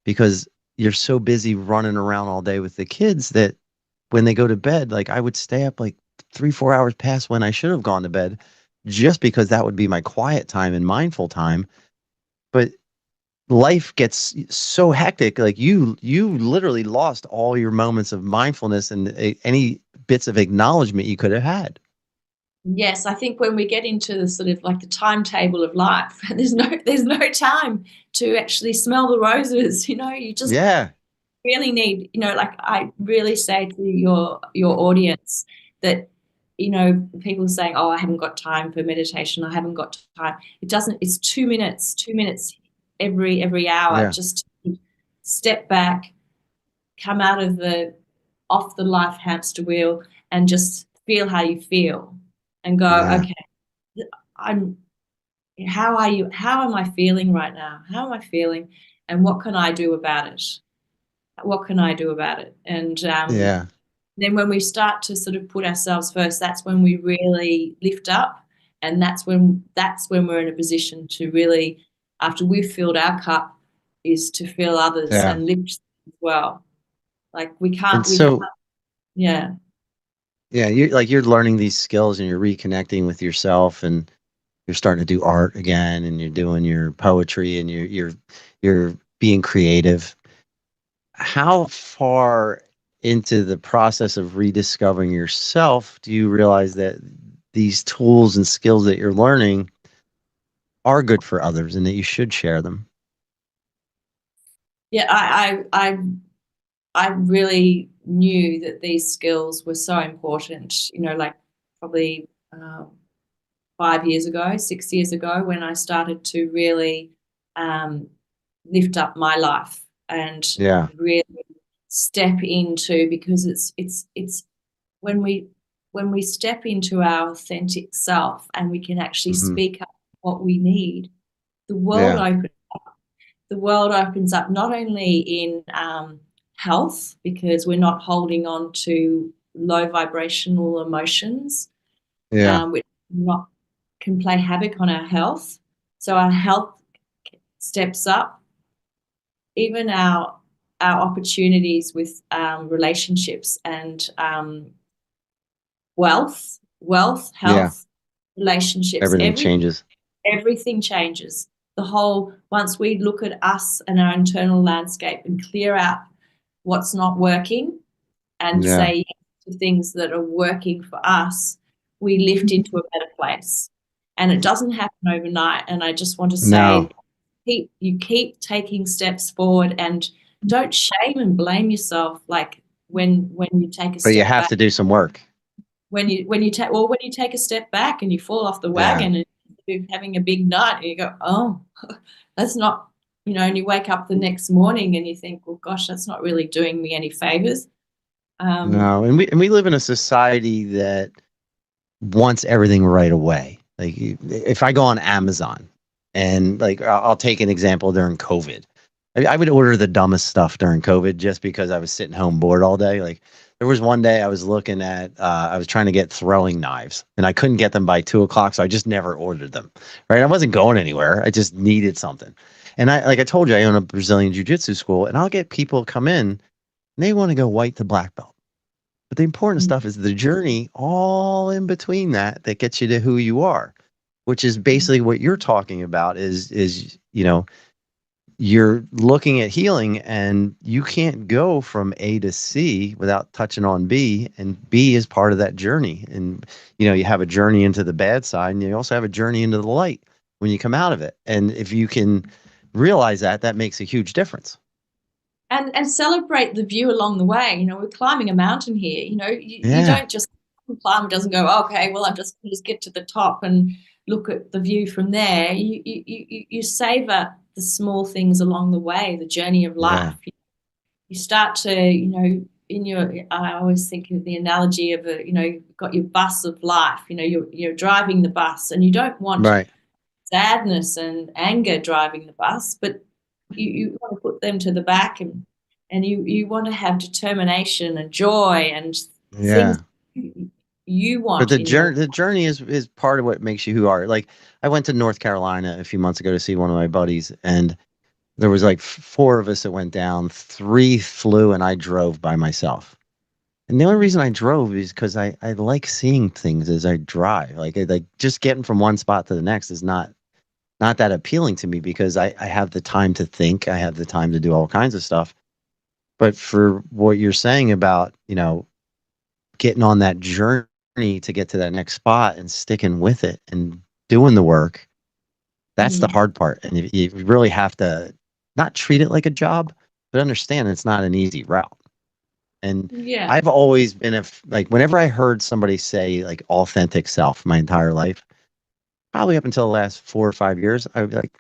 because you're so busy running around all day with the kids that when they go to bed, like I would stay up like 3, 4 hours past when I should have gone to bed just because that would be my quiet time and mindful time. But life gets so hectic. Like you literally lost all your moments of mindfulness and any bits of acknowledgement you could have had. yes. I think when we get into the sort of like the timetable of life, there's no time to actually smell the roses. You just Yeah. really need, like I really say to your audience that, people saying, oh, I haven't got time for meditation, I haven't got time. It's 2 minutes every hour, Yeah. just to step back, come out of the off the life hamster wheel and just feel how you feel and go, Yeah. okay, I'm how are you? How am I feeling right now? How am I feeling? And what can I do about it? What can I do about it? And Yeah. then when we start to sort of put ourselves first, that's when we really lift up, and that's when we're in a position to really, after we've filled our cup, is to fill others Yeah. and lift as well. Like And we have, so, yeah. yeah, you're learning these skills and you're reconnecting with yourself, and you're starting to do art again, and you're doing your poetry, and you're being creative. How far into the process of rediscovering yourself do you realize that these tools and skills that you're learning are good for others and that you should share them? Yeah, I really knew that these skills were so important, like probably 5 years ago, 6 years ago, when I started to really um, lift up my life and Yeah. really step into, because it's when we step into our authentic self and we can actually Hmm. speak up what we need, the world Yeah. opens the world opens up, not only in health, because we're not holding on to low vibrational emotions, Yeah. which not can play havoc on our health. So our health steps up, even our opportunities with relationships and Yeah. health, relationships, Everything changes. everything changes. The whole, once we look at us and our internal landscape and clear out what's not working and Yeah. say yes to things that are working for us, we lift into a better place. And it doesn't happen overnight. And I just want to say, No, keep taking steps forward, and don't shame and blame yourself. Like when you take a but you step have back, to do some work. when you take a step back and you fall off the Yeah. wagon and you're having a big night and you go, oh, that's not, and you wake up the next morning and you think, well, gosh, that's not really doing me any favors. um No, and we live in a society that wants everything right away. Like if I go on Amazon and like I'll take an example during COVID. I would order the dumbest stuff during COVID just because I was sitting home bored all day. Like there was one day I was looking at I was trying to get throwing knives and I couldn't get them by 2 o'clock, so I just never ordered them. Right. I wasn't going anywhere. I just needed something. And I told you I own a Brazilian jiu-jitsu school, and I'll get people come in and they want to go white to black belt. But the important stuff is the journey all in between that gets you to who you are, which is basically what you're talking about is you're looking at healing, and you can't go from A to C without touching on B, and B is part of that journey. And you have a journey into the bad side, and you also have a journey into the light when you come out of it. And if you can realize that makes a huge difference. and celebrate the view along the way. We're climbing a mountain here. You Yeah. don't just climb. It doesn't go, okay, well, I'm just get to the top and look at the view from there. You savor the small things along the way, the journey of life. Yeah. You start to, in your, I always think of the analogy of you've got your bus of life. You're driving the bus, and you don't want Right. sadness and anger driving the bus, but you want to put them to the back, and you want to have determination and joy and things Yeah. you But want the in your journey is part of what makes you who you are. Like I went to North Carolina a few months ago to see one of my buddies, and there was like four of us that went down. Three flew, and I drove by myself. And the only reason I drove is because I like seeing things as I drive. Like just getting from one spot to the next is not that appealing to me because I have the time to think. I have the time to do all kinds of stuff. But for what you're saying about getting on that journey to get to that next spot and sticking with it and doing the work, that's the Mm. hard part. And you really have to not treat it like a job, but understand it's not an easy route. And Yeah. I've always been like, whenever I heard somebody say like authentic self my entire life, probably up until the last 4 or 5 years, I would be like,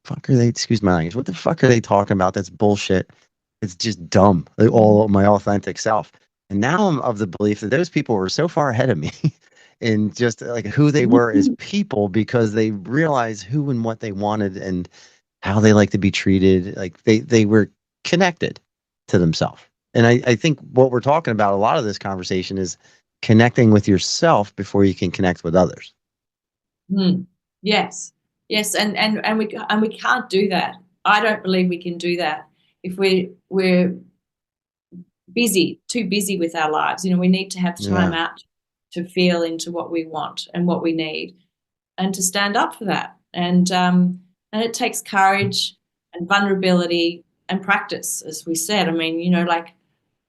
fuck are they, excuse my language, what the fuck are they talking about? That's bullshit. It's just dumb. Like, all my authentic self. And now I'm of the belief that those people were so far ahead of me in just like who they were as people because they realized who and what they wanted and how they like to be treated. Like they were connected to themselves. And I think what we're talking about a lot of this conversation is connecting with yourself before you can connect with others. Mm. Yes, yes, and we can't do that. I don't believe we can do that if we're busy, too busy with our lives. We need to have time Yeah. out to feel into what we want and what we need, and to stand up for that. And it takes courage and vulnerability and practice, as we said. I mean, like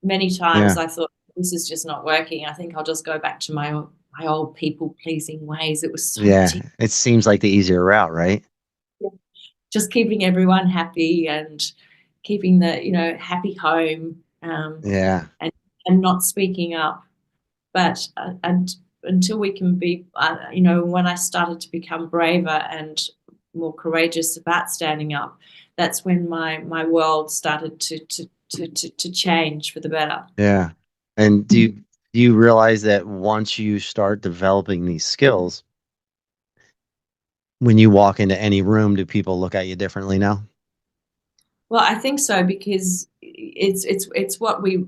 many times Yeah. I thought this is just not working. I think I'll just go back to my old people pleasing ways. It was so much Yeah. It seems like the easier route, right? easier, just keeping everyone happy and keeping the happy home, Yeah. and not speaking up. But and until we can be, when I started to become braver and more courageous about standing up, that's when my world started to change for the better. Yeah. And do you realize that once you start developing these skills, when you walk into any room, do people look at you differently now? Well, I think so, because it's what we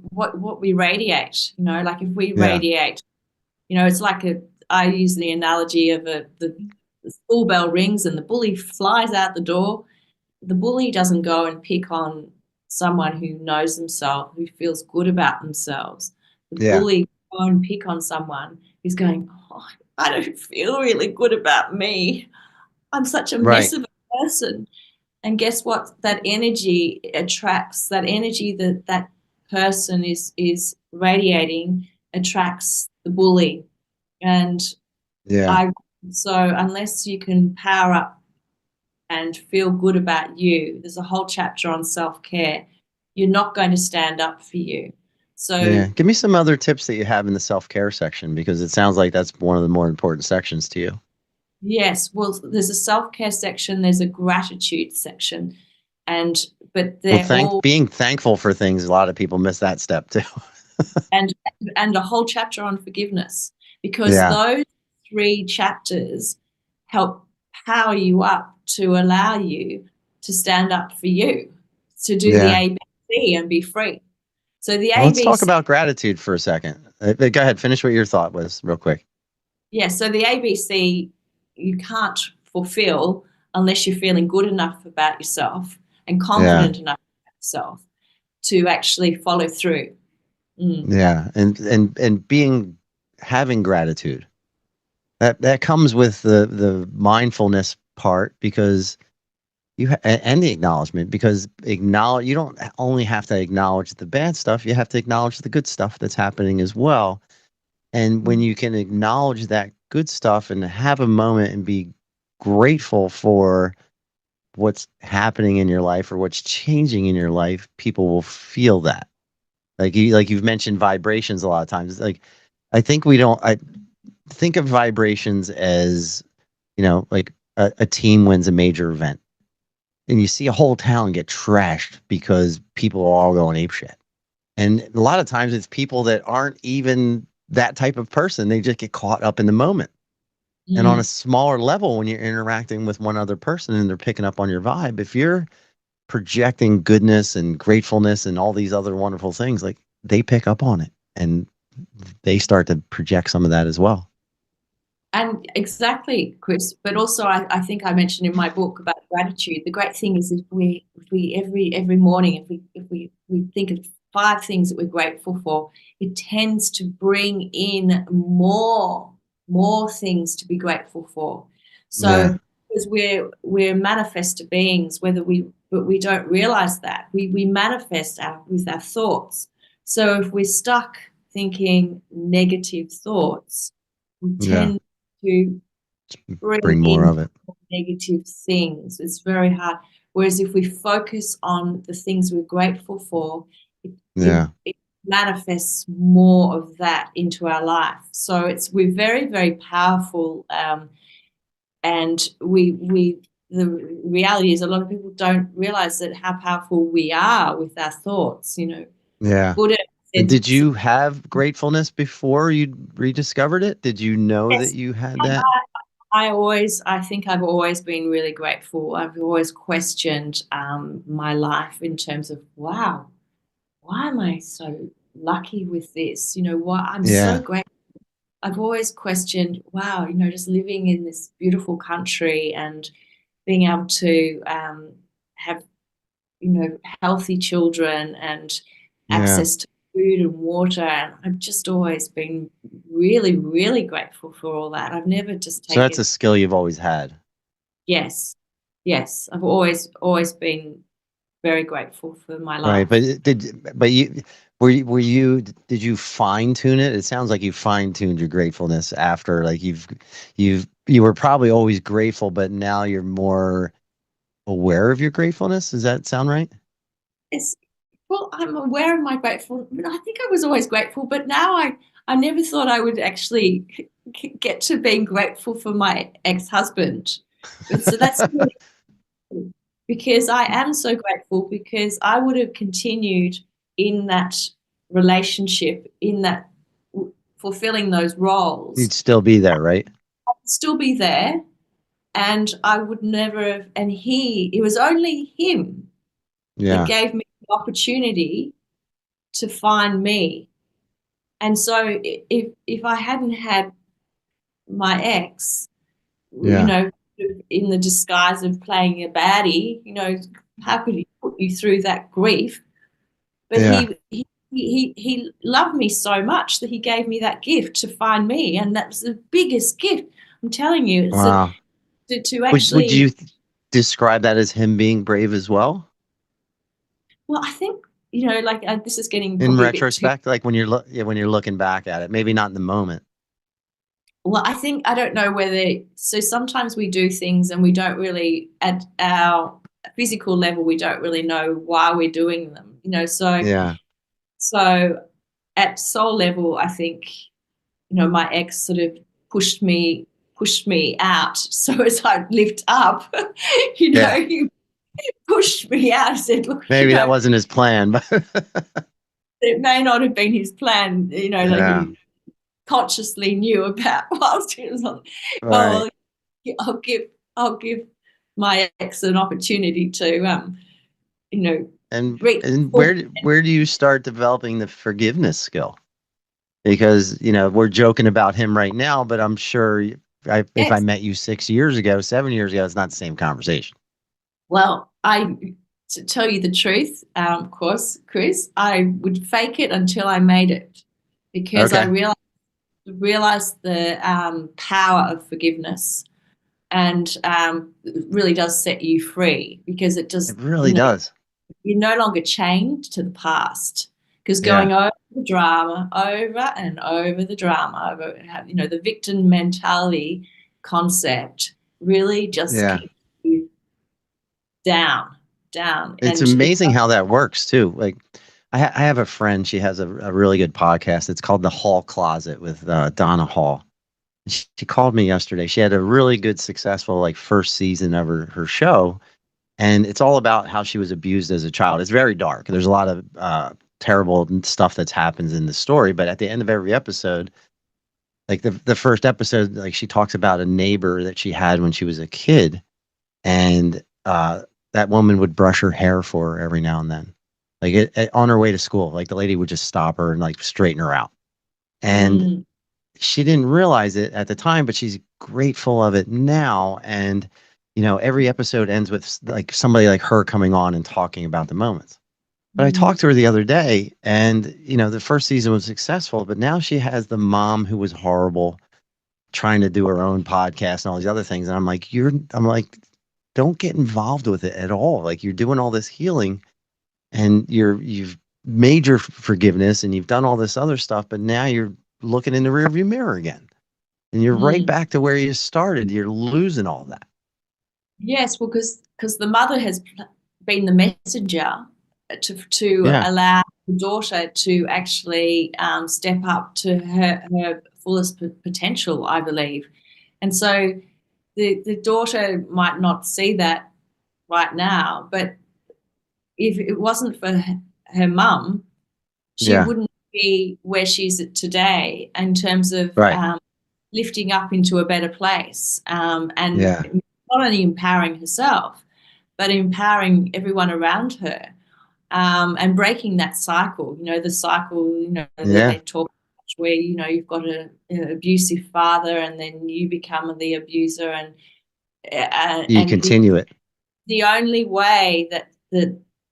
radiate. Like if we Yeah. radiate, it's like I use the analogy of the school bell rings and the bully flies out the door. The bully doesn't go and pick on someone who knows themselves, who feels good about themselves. The Yeah. bully go and pick on someone who's going, oh, I don't feel really good about me. I'm such a mess Right. of a person. And guess what? That energy attracts, that energy that person is radiating attracts the bully. And Yeah. I so unless you can power up and feel good about you, there's a whole chapter on self-care. You're not going to stand up for you. So Yeah. Give me some other tips that you have in the self-care section because it sounds like that's one of the more important sections to you. yes, well, there's a self-care section, there's a gratitude section, and but Well, they're all being thankful for things, a lot of people miss that step too. and and a whole chapter on forgiveness, because Yeah. those three chapters help power you up to allow you to stand up for you, to do the Yeah. ABC and be free. So the Well, let's talk ABC, about gratitude for a second. Go ahead, finish what your thought was real quick. yeah, so the ABC you can't fulfill unless you're feeling good enough about yourself and Yeah. confident enough about yourself to actually follow through. Mm. Yeah. And being having gratitude. That comes with the mindfulness part because and the acknowledgement because acknowledge you don't only have to acknowledge the bad stuff, you have to acknowledge the good stuff that's happening as well. And when Mm. you can acknowledge that good stuff and have a moment and be grateful for what's happening in your life or what's changing in your life, people will feel that. You've mentioned vibrations a lot of times. Like I think we don't I think of vibrations as, like a team wins a major event and you see a whole town get trashed because people are all going apeshit. And a lot of times it's people that aren't even that type of person. They just get caught up in the moment. And on a Mm. smaller level, when you're interacting with one other person and they're picking up on your vibe, if you're projecting goodness and gratefulness and all these other wonderful things, like they pick up on it and they start to project some of that as well. And exactly, Chris. But also, I think I mentioned in my book about gratitude. The great thing is if we every morning, if we think of 5 things that we're grateful for, it tends to bring in more things to be grateful for. Yeah. So because we're manifestor beings, but we don't realize that we manifest with our thoughts. So if we're stuck thinking negative thoughts, we Yeah. tend to bring Bring more in of it. negative things. It's very hard. Whereas if we focus on the things we're grateful for, Yeah. it manifests more of that into our life. So we're very, very powerful, and the reality is a lot of people don't realize that how powerful we are with our thoughts. Yeah. Buddha And said, did you have gratefulness before you rediscovered it? Did you know that yes, you had that? I think I've always been really grateful. I've always questioned my life in terms of, wow, why am I so lucky with this? Why I'm so Yeah. grateful. I've always questioned, wow, just living in this beautiful country and being able to have, healthy children and Yeah. access to food and water. And I've just always been really, really grateful for all that. I've never just So that's taken, a skill you've always had. yes, yes, I've always been very grateful for my Right. life. But did you fine tune it? It sounds like you fine tuned your gratefulness after, like, you were probably always grateful, but now you're more aware of your gratefulness. Does that sound right? Yes. Well, I'm aware of my grateful. I think I was always grateful, but now I never thought I would actually get to being grateful for my ex-husband. But so that's really cool, because I am so grateful because I would have continued in that relationship, in that fulfilling those You'd roles, still be there, right? I'd still be there, and I would never have. And it was only him that Yeah. gave me the opportunity to find me. And so if I hadn't had my ex, Yeah. in the disguise of playing a baddie, how could he put you through that grief? But Yeah. he loved me so much that he gave me that gift to find me, and that was the biggest gift. I'm telling you, it's Wow. to Would actually. you describe that as him being brave as well? Well, I think like this is getting In probably a bit too. retrospect, like yeah, when you're looking back at it, maybe not in the moment. Well, I think I don't know whether. So sometimes we do things and we don't really, at our physical level, we don't really know why we're doing them. Yeah. So at soul level, I think my ex sort of pushed me out. So as I lift up, Yeah. he pushed me out and said, "Look, Maybe that wasn't his plan, but it may not have been his plan. That yeah. he consciously knew about whilst he was on. Right. Well, I'll give I'll give my ex an opportunity to you know reach And full. where do you start developing the forgiveness skill? Because, we're joking about him right now, but I'm sure if I Yes. met you 6 years ago, 7 years ago, it's not the same conversation. Well, to tell you the truth, of course, Chris, I would fake it until I made it, because I Okay. realized the power of forgiveness, and it really does set you free, because it It just, really does. you're no longer chained to the past, because Yeah. going over the drama, over and over the drama, the victim mentality concept really just Yeah. keeps you down, down, It's and it, amazing how that works too. Like, I have a friend. She has a really good podcast. It's called The Hall Closet with Donna Hall. She called me yesterday. She had a really good, successful, like, first season of her show, and it's all about how she was abused as a child. It's very dark. There's a lot of terrible stuff that happens in the story, but at the end of every episode, like the first episode, like, she talks about a neighbor that she had when she was a kid, and that woman would brush her hair for her every now and then, like, on her way to school. Like, the lady would just stop her and, like, straighten her out, and mm, she didn't realize it at the time, but she's grateful of it now. And every episode ends with, like, somebody like her coming on and talking about the moments. But I mm, talked to her the other day, and the first season was successful, but now she has the mom who was horrible, trying to do her own podcast and all these other things. And I'm like, don't get involved with it at all. Like, you're doing all this healing, and you've made your forgiveness, and you've done all this other stuff, but now you're looking in the rearview mirror again, and you're right mm. back to where you started. You're losing all that. Yes, well, because the mother has been the messenger to Yeah. allow the daughter to actually step up to her fullest potential, I believe. And so the daughter might not see that right now, but if it wasn't for her mum, she Yeah. wouldn't. be where she's at today in terms of Right. lifting up into a better place, and Yeah. not only empowering herself, but empowering everyone around her, and breaking that cycle. The cycle, that they Yeah. talk about, where you've got an abusive father, and then you become the abuser, You and continue it. the only way that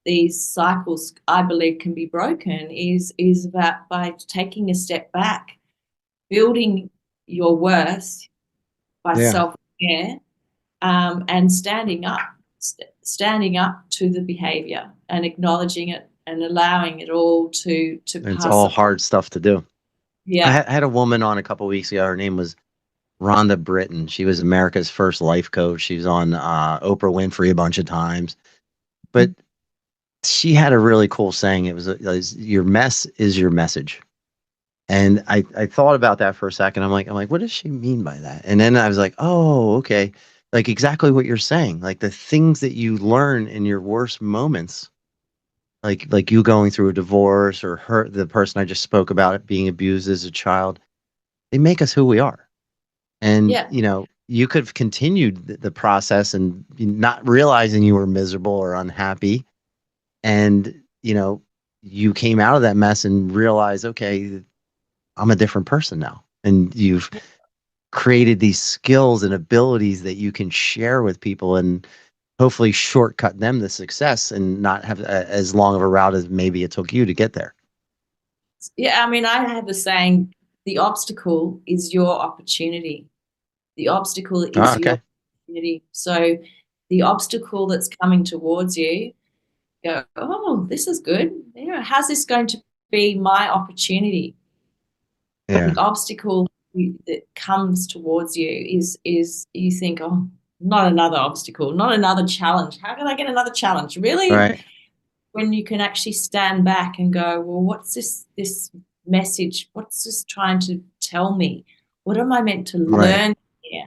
these cycles, I believe, can be broken is about by taking a step back, building your worth by Yeah. self-care, and standing up to the behavior and acknowledging it and allowing it all to It's pass all away. hard stuff to do. I Yeah, had a woman on a couple weeks ago. Her name was Rhonda Britton. She was America's first life coach. She was on Oprah Winfrey a bunch of times. But she had a really cool saying. It was your mess is your message. And I thought about that for a second. I'm like, what does she mean by that? And then I was like, oh, okay. Like exactly what you're saying. Like the things that you learn in your worst moments, like you going through a divorce or the person I just spoke about it being abused as a child, they make us who we are. And yeah, you could have continued the process and not realizing you were miserable or unhappy. And you came out of that mess and realized, okay, I'm a different person now. And you've created these skills and abilities that you can share with people and hopefully shortcut them to success and not have as long of a route as maybe it took you to get there. yeah. I mean, I have the saying, the obstacle is your opportunity. The obstacle Oh, is your okay. opportunity. So the obstacle that's coming towards you, go, oh, this is good. How's this going to be my opportunity? The Yeah. obstacle that comes towards you is you think, oh, not another obstacle, not another challenge. How can I get another challenge? Really? Right. When you can actually stand back and go, well, what's this message? What's this trying to tell me? What am I meant to Right. learn here?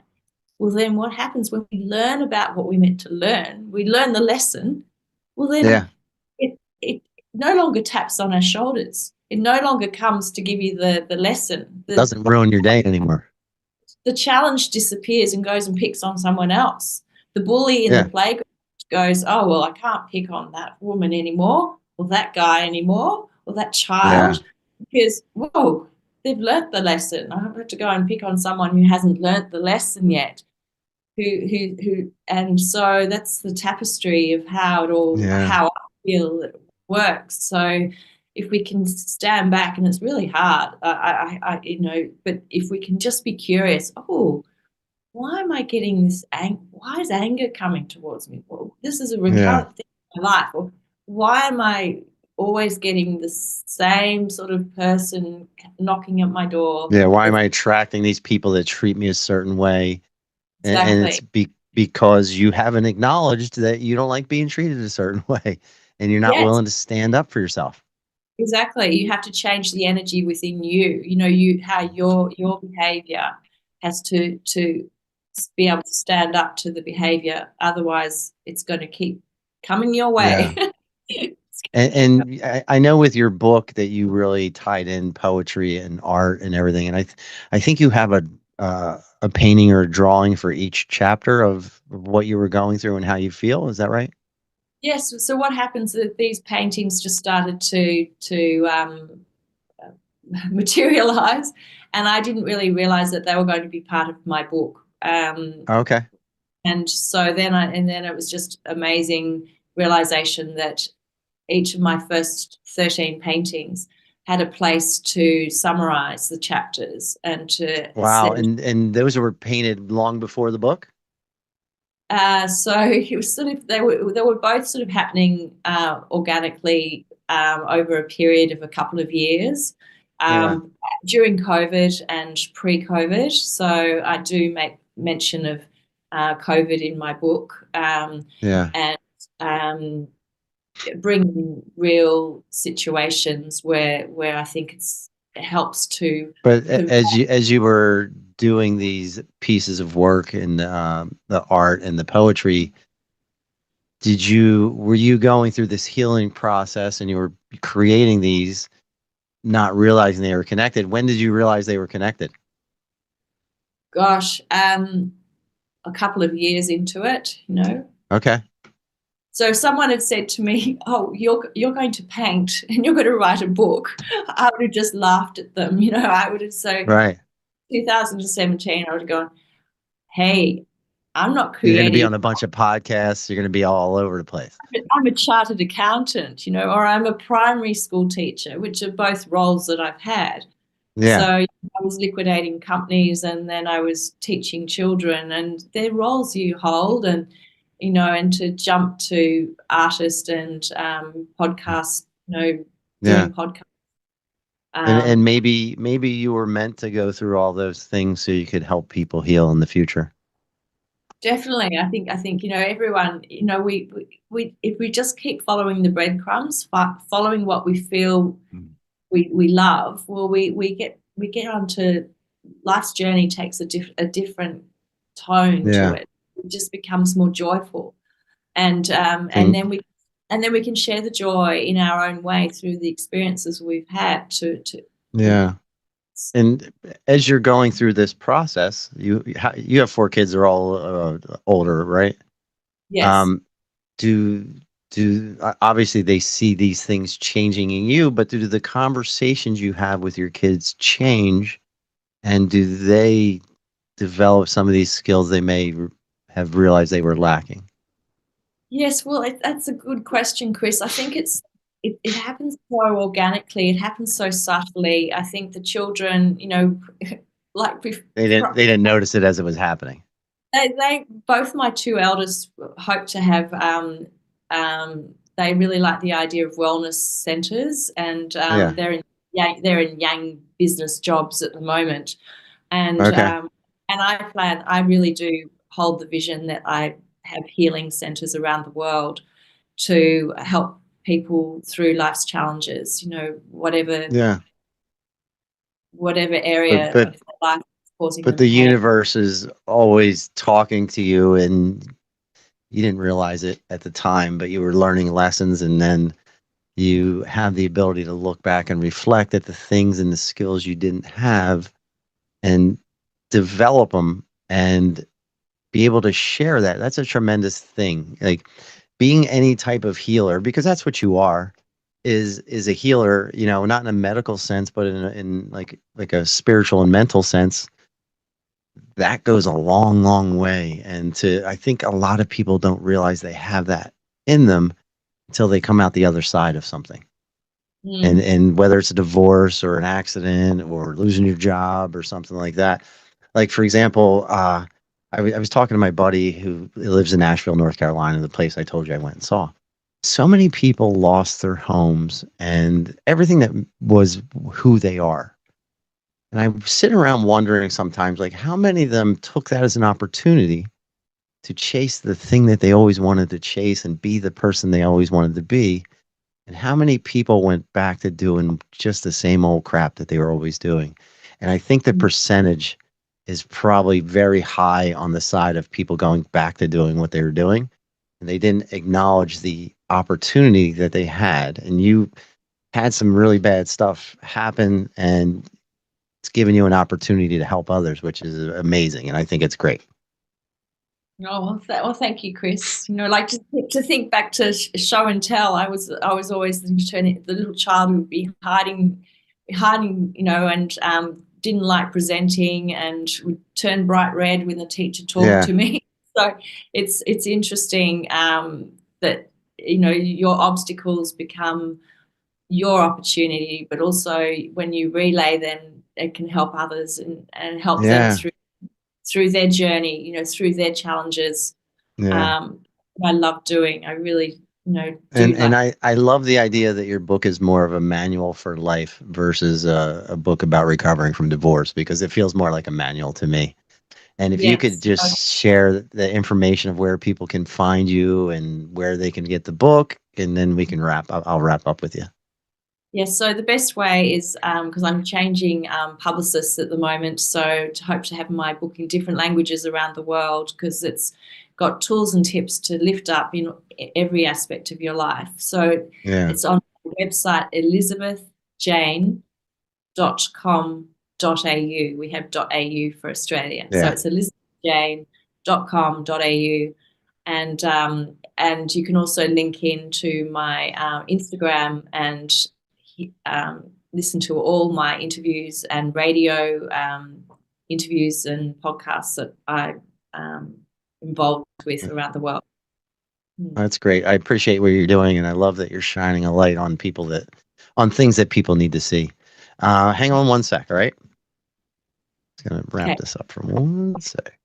Well, then what happens when we learn about what we meant to learn? We learn the lesson. Well, then Yeah. it no longer taps on our shoulders. It no longer comes to give you the lesson. Doesn't ruin your day anymore. The challenge disappears and goes and picks on someone else. The bully in the Yeah. playground goes, oh, well, I can't pick on that woman anymore, or that guy anymore, or that Yeah. child, because, whoa, they've learnt the lesson. I don't have to go and pick on someone who hasn't learnt the lesson yet. And so that's the tapestry of Yeah. how I feel it works. So if we can stand back, and it's really hard, but if we can just be curious, oh, why am I getting this why is anger coming towards me? Well, this is a Yeah. recurrent thing in my life. Or why am I always getting the same sort of person knocking at my door? Yeah. Why am I attracting these people that treat me a certain way? And it's Exactly. because you haven't acknowledged that you don't like being treated a certain way and you're not Yes. willing to stand up for yourself. Exactly. You have to change the energy within you. How your behavior has to be able to stand up to the behavior. Otherwise, it's going to keep coming your way. Yeah. And I know with your book that you really tied in poetry and art and everything. And I think you have a painting or a drawing for each chapter of what you were going through and how you feel. Is that right? Yes. So what happens is these paintings just started to materialize, and I didn't really realize that they were going to be part of my book. Okay. And so then it was just amazing realization that each of my first 13 paintings had a place to summarize the chapters and to Wow. set. And those were painted long before the book? So it was they were both sort of happening organically over a period of a couple of years, Yeah. during COVID and pre-COVID. So I do make mention of COVID in my book, Yeah. and um, bring real situations where I think it helps to But convey. as you were doing these pieces of work and the art and the poetry, were you going through this healing process and you were creating these? not realizing they were connected. When did you realize they were connected? Gosh, a couple of years into it, you know. Okay. So if someone had said to me, "Oh, you're going to paint and you're going to write a book," I would have just laughed at them. You know, I would have so Right. 2017, I would have gone, "Hey, I'm not You're going to be creative. on a bunch of podcasts. You're going to be all over the place. I'm a chartered accountant, you know, or I'm a primary school teacher," which are both roles that I've had. So Yeah. I was liquidating companies and then I was teaching children, and they're roles you hold, and you know, and to jump to artist and podcast, you know, Yeah. doing podcast. And Um, maybe you were meant to go through all those things so you could help people heal in the future. Definitely, I think you know everyone. You know, we if we just keep following the breadcrumbs, following what we feel we love, well, we get onto life's journey takes a different tone to Yeah. it. It just becomes more joyful, and And then we can share the joy in our own way through the experiences we've had to you know yeah. And as you're going through this process, you have four kids. They're all older, right? yes. Um, do obviously they see these things changing in you, but do the conversations you have with your kids change, and do they develop some of these skills they may have realized they were lacking? Yes, well, that's a good question, Chris. I think it happens so organically. It happens so subtly. I think the children, you know, like They didn't notice it as it was happening. they both my two eldest hope to have. They really like the idea of wellness centres, and Yeah. they're in young business jobs at the moment, and Okay. um, and I really do hold the vision that I have healing centres around the world to help people through life's challenges. You know, Yeah. whatever But area but of their life is causing but them the pain. universe is always talking to you, and you didn't realize it at the time, but you were learning lessons, and then you have the ability to look back and reflect at the things and the skills you didn't have and develop them and be able to share that. That's a tremendous thing. Like being any type of healer, because that's what you are, is a healer, you know, not in a medical sense, but in like a spiritual and mental sense. That goes a long, long way. And I think a lot of people don't realize they have that in them until they come out the other side of something. Mm. And whether it's a divorce or an accident or losing your job or something like that. Like for example, I was talking to my buddy who lives in Nashville, North Carolina, the place I told you I went and saw. So many people lost their homes and everything that was who they are. And I sit around wondering sometimes, like, how many of them took that as an opportunity to chase the thing that they always wanted to chase and be the person they always wanted to be, and how many people went back to doing just the same old crap that they were always doing? And I think the percentage is probably very high on the side of people going back to doing what they were doing. And they didn't acknowledge the opportunity that they had. And you had some really bad stuff happen, and it's given you an opportunity to help others, which is amazing. And I think it's great. Oh, well, thank you, Chris. You know, like to think back to show and tell. I was always the little child who would be hiding, you know, and didn't like presenting and would turn bright red when the teacher talked Yeah. to me. So it's interesting that you know your obstacles become your opportunity, but also when you relay them, it can help others and help them Yeah. through their journey, you know, through their challenges. Yeah. Um, I love doing. I really, you know, do And like. I love the idea that your book is more of a manual for life versus a book about recovering from divorce, because it feels more like a manual to me. And if you could Yes. just share the information of where people can find you and where they can get the book, and then we can I'll wrap up with you. Yes. So the best way is because I'm changing publicists at the moment, so to hope to have my book in different languages around the world because it's got tools and tips to lift up in every aspect of your life. So Yeah. it's on my website, Elizabeth Jane. elizabethjane.com.au. We have .au for Australia. So Yeah. it's elizabethjane.com.au. And you can also link into my Instagram and listen to all my interviews and radio interviews and podcasts that I'm involved with around the world. That's great. I appreciate what you're doing, and I love that you're shining a light on things that people need to see. Hang on one sec, all right? Just gonna wrap Okay. this up for one sec.